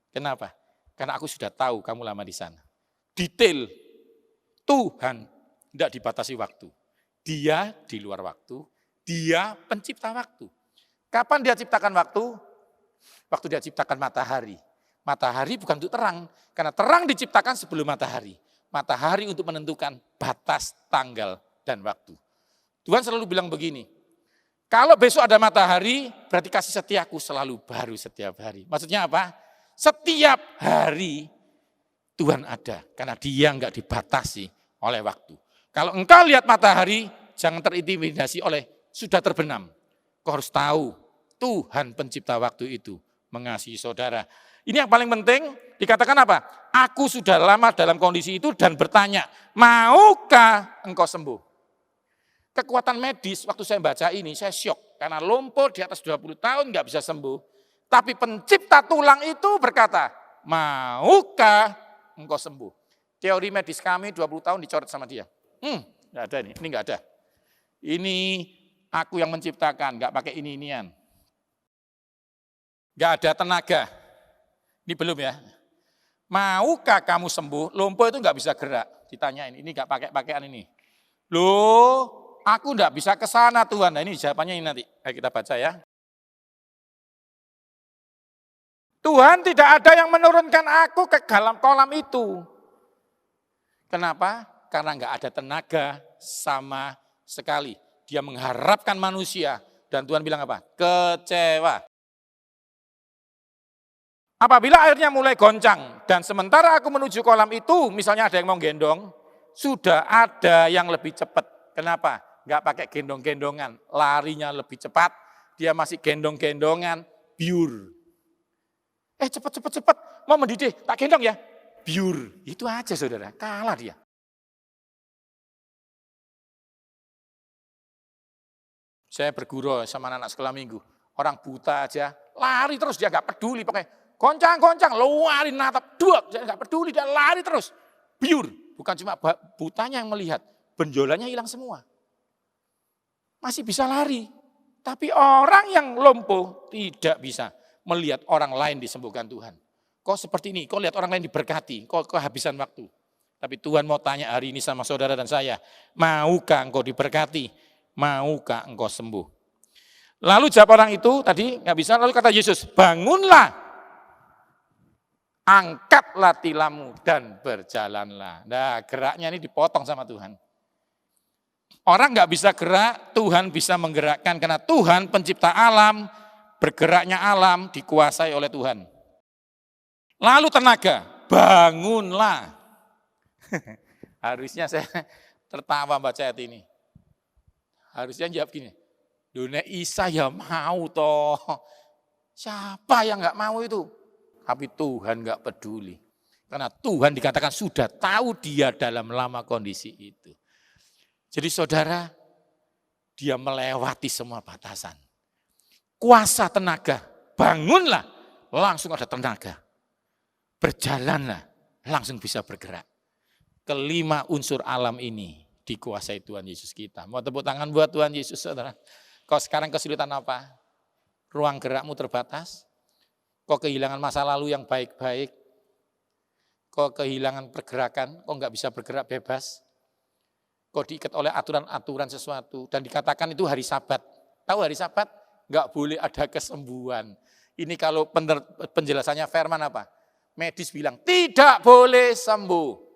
Speaker 5: Kenapa? Karena aku sudah tahu kamu lama di sana. Detail, Tuhan tidak dibatasi waktu. Dia di luar waktu, dia pencipta waktu. Kapan dia ciptakan waktu? Waktu dia ciptakan matahari. Matahari bukan untuk terang, karena terang diciptakan sebelum matahari. Matahari untuk menentukan batas, tanggal, dan waktu. Tuhan selalu bilang begini, kalau besok ada matahari, berarti kasih setiaku selalu baru setiap hari. Maksudnya apa? Setiap hari Tuhan ada, karena dia enggak dibatasi oleh waktu. Kalau engkau lihat matahari, jangan terintimidasi oleh sudah terbenam. Kau harus tahu, Tuhan pencipta waktu itu mengasihi saudara. Ini yang paling penting, dikatakan apa? Aku sudah lama dalam kondisi itu dan bertanya, maukah engkau sembuh? Kekuatan medis, waktu saya baca ini, saya syok. Karena lumpuh di atas 20 tahun nggak bisa sembuh. Tapi pencipta tulang itu berkata, maukah engkau sembuh? Teori medis kami 20 tahun dicoret sama dia. Nggak ada ini nggak ada. Ini aku yang menciptakan, nggak pakai ini-inian. Nggak ada tenaga. Ini belum ya. Maukah kamu sembuh? Lumpuh itu nggak bisa gerak. Ditanyain, ini nggak pakai pakaian ini. Loh, aku nggak bisa ke sana Tuhan. Nah ini jawabannya ini nanti. Ayo kita baca ya. Tuhan tidak ada yang menurunkan aku ke dalam kolam itu. Kenapa? Karena nggak ada tenaga sama sekali. Dia mengharapkan manusia. Dan Tuhan bilang apa? Kecewa. Apabila airnya mulai goncang dan sementara aku menuju kolam itu, misalnya ada yang mau gendong, sudah ada yang lebih cepat. Kenapa? Enggak pakai gendong-gendongan, larinya lebih cepat, dia masih gendong-gendongan, biur. Cepat, mau mendidih, tak gendong ya, biur. Itu aja saudara, kalah dia. Saya berguru sama anak sekolah minggu, orang buta aja, lari terus, dia enggak peduli, pakai goncang-goncang, lari natap, dia enggak peduli, dia lari terus, biur. Bukan cuma butanya yang melihat, benjolannya hilang semua. Masih bisa lari. Tapi orang yang lumpuh tidak bisa melihat orang lain disembuhkan Tuhan. Kok seperti ini, kok lihat orang lain diberkati, kok kehabisan waktu. Tapi Tuhan mau tanya hari ini sama saudara dan saya, maukah engkau diberkati, maukah engkau sembuh? Lalu jawab orang itu tadi nggak bisa, lalu kata Yesus, bangunlah, angkatlah tilammu dan berjalanlah. Nah geraknya ini dipotong sama Tuhan. Orang nggak bisa gerak, Tuhan bisa menggerakkan karena Tuhan pencipta alam, bergeraknya alam dikuasai oleh Tuhan. Lalu tenaga, bangunlah. Harusnya saya tertawa baca ayat ini. Harusnya jawab gini, dunia Isa ya mau toh. Siapa yang nggak mau itu? Tapi Tuhan nggak peduli. Karena Tuhan dikatakan sudah tahu dia dalam lama kondisi itu. Jadi saudara, dia melewati semua batasan. Kuasa tenaga, bangunlah, langsung ada tenaga. Berjalanlah, langsung bisa bergerak. Kelima unsur alam ini dikuasai Tuhan Yesus kita. Mau tepuk tangan buat Tuhan Yesus, saudara. Kau sekarang kesulitan apa? Ruang gerakmu terbatas? Kau kehilangan masa lalu yang baik-baik? Kau kehilangan pergerakan? Kau nggak bisa bergerak bebas? Kau diikat oleh aturan-aturan sesuatu dan dikatakan itu hari Sabat. Tahu hari Sabat? Nggak boleh ada kesembuhan. Ini kalau penjelasannya firman apa? Medis bilang tidak boleh sembuh.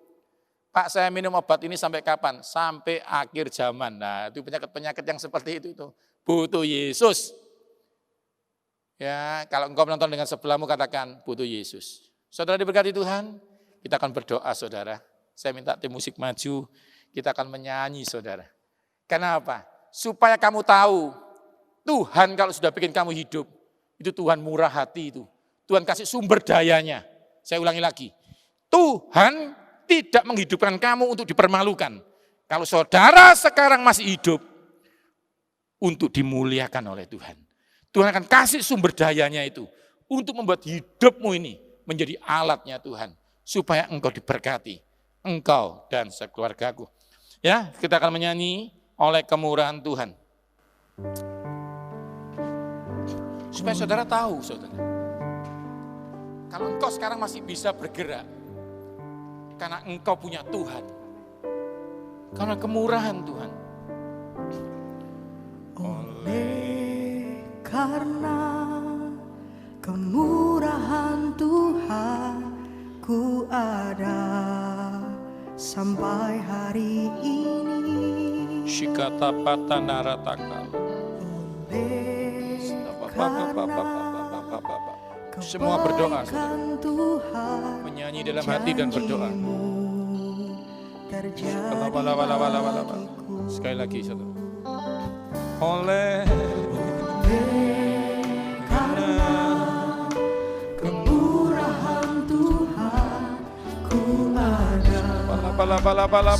Speaker 5: Pak, saya minum obat ini sampai kapan? Sampai akhir zaman. Nah, itu penyakit-penyakit yang seperti itu. Butuh Yesus. Ya, kalau engkau menonton dengan sebelahmu katakan butuh Yesus. Saudara diberkati Tuhan, kita akan berdoa saudara. Saya minta tim musik maju, kita akan menyanyi saudara. Kenapa? Supaya kamu tahu, Tuhan kalau sudah bikin kamu hidup, itu Tuhan murah hati itu. Tuhan kasih sumber dayanya. Saya ulangi lagi, Tuhan tidak menghidupkan kamu untuk dipermalukan. Kalau saudara sekarang masih hidup, untuk dimuliakan oleh Tuhan. Tuhan akan kasih sumber dayanya itu, untuk membuat hidupmu ini menjadi alatnya Tuhan. Supaya engkau diberkati, engkau dan sekeluargaku. Ya, kita akan menyanyi oleh kemurahan Tuhan. Supaya saudara tahu, saudara. Kalau engkau sekarang masih bisa bergerak, karena engkau punya Tuhan. Karena kemurahan Tuhan.
Speaker 4: Oleh karena kemurahan Tuhan, ku ada sampai hari ini.
Speaker 5: Shikata patana rataka. Semua berdoa, saudara. Menyanyi dalam hati dan berdoa. Sekali lagi, saudara. Oleh
Speaker 4: karena kemurahan Tuhan, ku ada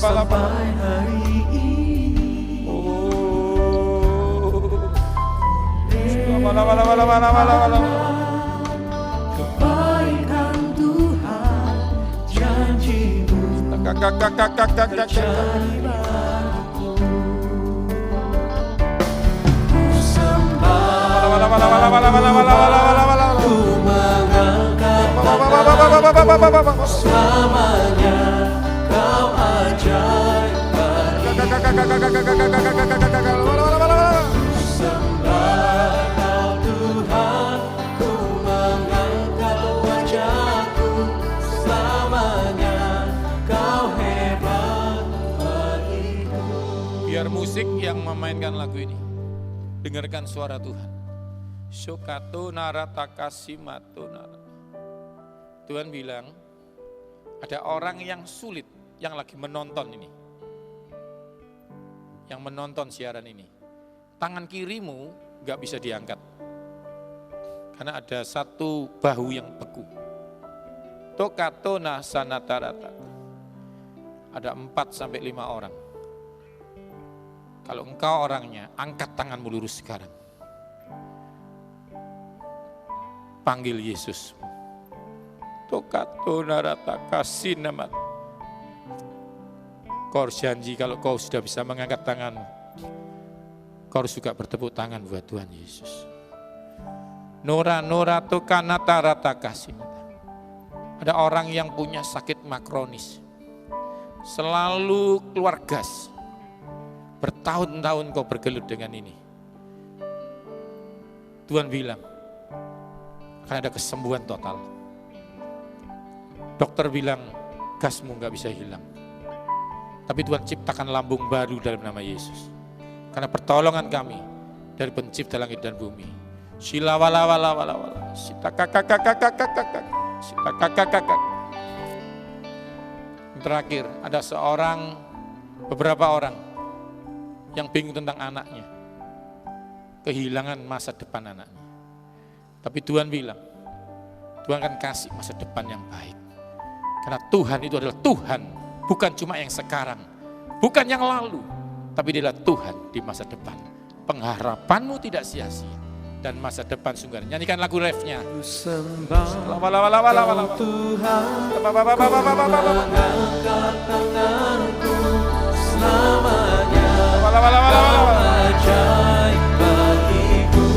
Speaker 4: sampai hari ini. Kebaikan Tuhan, janji-Mu terjadi bagiku. Ku sembah, ku mengangkat tanganku, selamanya Kau ajaib bagiku.
Speaker 5: Biar musik yang memainkan lagu ini, dengarkan suara Tuhan. Shokato narataka simato narata. Tuhan bilang, ada orang yang sulit yang lagi menonton ini. Yang menonton siaran ini. Tangan kirimu gak bisa diangkat. Karena ada satu bahu yang beku. Tokato nasanatarata. Ada 4-5 orang. Kalau engkau orangnya, angkat tanganmu lurus sekarang. Panggil Yesus. Tokato narataka sinamat. Kau harus janji kalau kau sudah bisa mengangkat tanganmu, kau harus juga bertepuk tangan buat Tuhan Yesus. Nora tokanata rataka sinata. Ada orang yang punya sakit makronis. Selalu keluar gas. Bertahun-tahun kau bergelut dengan ini. Tuhan bilang, akan ada kesembuhan total. Dokter bilang, gasmu gak bisa hilang. Tapi Tuhan ciptakan lambung baru dalam nama Yesus. Karena pertolongan kami dari pencipta langit dan bumi. Sila wala wala wala wala. Sita kakak kakak kakak kakak. Sita kakak kakak. Terakhir, ada beberapa orang yang bingung tentang anaknya. Kehilangan masa depan anaknya. Tapi Tuhan bilang, Tuhan akan kasih masa depan yang baik. Karena Tuhan itu adalah Tuhan, bukan cuma yang sekarang, bukan yang lalu, tapi Dia adalah Tuhan di masa depan. Pengharapanmu tidak sia-sia dan masa depan sungguh. Nyanyikan lagu refnya.
Speaker 3: Tuhan, mengangkat tanganku selamanya. Ajaib bagiku.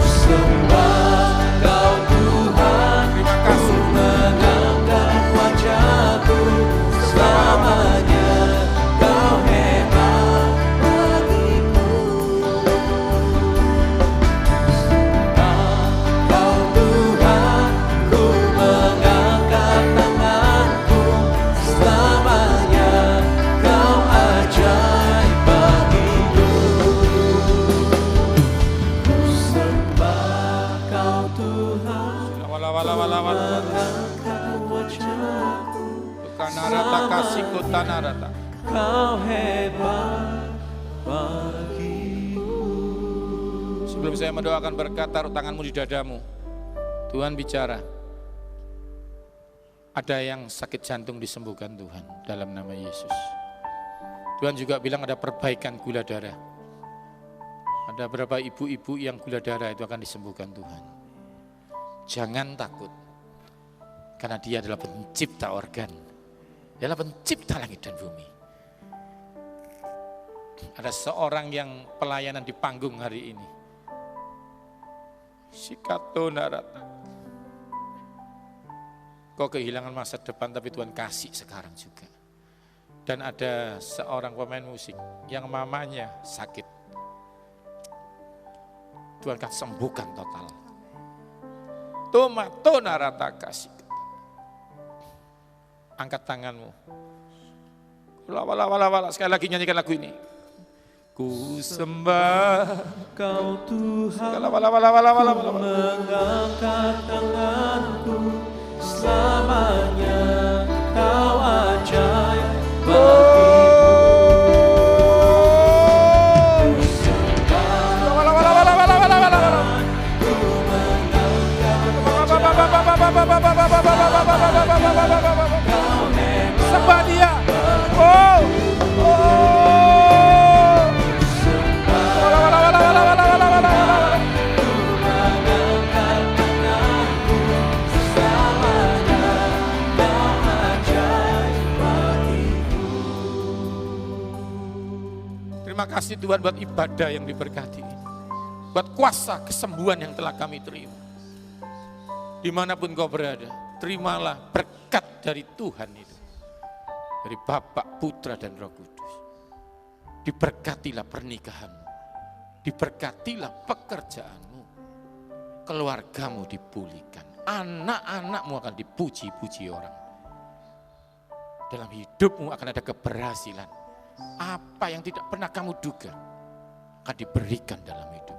Speaker 3: Sembah Kau Tuhan,
Speaker 5: Terima kasih.
Speaker 3: mengangkat wajahku selamanya. Kau hebat bagiku. Kau Tuhan, ku mengangkat tanganku selamanya. Kau ajaib bagiku. Ku sembah Kau Tuhan,
Speaker 5: Wala wala wala wala.
Speaker 3: mengangkat wajahku.
Speaker 5: Kanarata kasih kutanarata.
Speaker 3: Kau hebat bagiku.
Speaker 5: Sebelum saya mendoakan berkat, taruh tanganmu di dadamu. Tuhan bicara. Ada yang sakit jantung disembuhkan Tuhan dalam nama Yesus. Tuhan juga bilang ada perbaikan gula darah. Ada beberapa ibu-ibu yang gula darah itu akan disembuhkan Tuhan. Jangan takut. Karena Dia adalah pencipta organ. Dia adalah pencipta langit dan bumi. Ada seorang yang pelayanan di panggung hari ini. Sikato narata. Kau kehilangan masa depan tapi Tuhan kasih sekarang juga. Dan ada seorang pemain musik yang mamanya sakit. Tuhan akan sembuhkan total. Tomato narata kasih. Angkat tanganmu. Wala. Sekali lagi nyanyikan lagu ini. Ku sembah
Speaker 3: Kau Tuhan,
Speaker 5: wala.
Speaker 3: mengangkat tanganku selamanya. Kau ajaib bagiku.
Speaker 5: Sembah Dia. Terima kasih Tuhan buat ibadah yang diberkati ini. Buat kuasa kesembuhan yang telah kami terima. Dimanapun kau berada, terimalah berkat dari Tuhan itu. Dari Bapa, Putra, dan Roh Kudus. Diberkatilah pernikahanmu. Diberkatilah pekerjaanmu. Keluargamu dipulihkan. Anak-anakmu akan dipuji-puji orang. Dalam hidupmu akan ada keberhasilan. Apa yang tidak pernah kamu duga akan diberikan dalam hidup.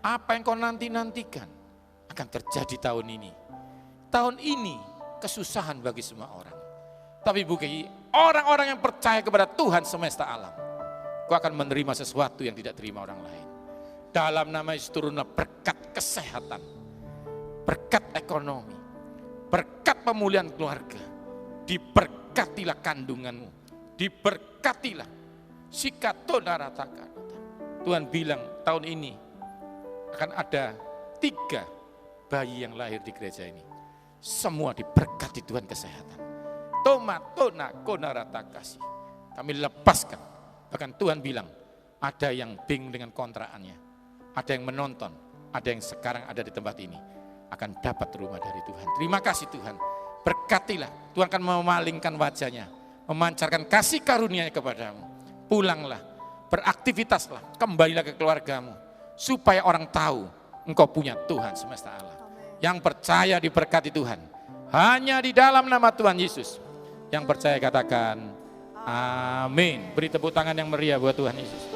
Speaker 5: Apa yang kau nanti-nantikan akan terjadi tahun ini. Tahun ini kesusahan bagi semua orang. Tapi bagi orang-orang yang percaya kepada Tuhan semesta alam, kau akan menerima sesuatu yang tidak terima orang lain. Dalam nama Yesus turunlah berkat kesehatan, berkat ekonomi, berkat pemulihan keluarga. Diberkatilah kandunganmu, diberkatilah sikatonarataka. Tuhan bilang tahun ini akan ada 3 bayi yang lahir di gereja ini. Semua diberkati Tuhan kesehatan. Tomatona konaratakasi. Kami lepaskan. Bahkan Tuhan bilang ada yang bingung dengan kontraannya. Ada yang menonton. Ada yang sekarang ada di tempat ini. Akan dapat rumah dari Tuhan. Terima kasih Tuhan. Berkatilah. Tuhan akan memalingkan wajahnya. Memancarkan kasih karunia-Nya kepadamu. Pulanglah. Beraktivitaslah. Kembalilah ke keluargamu. Supaya orang tahu engkau punya Tuhan semesta alam. Yang percaya diberkati Tuhan. Hanya di dalam nama Tuhan Yesus. Yang percaya katakan amin. Beri tepuk tangan yang meriah buat Tuhan Yesus.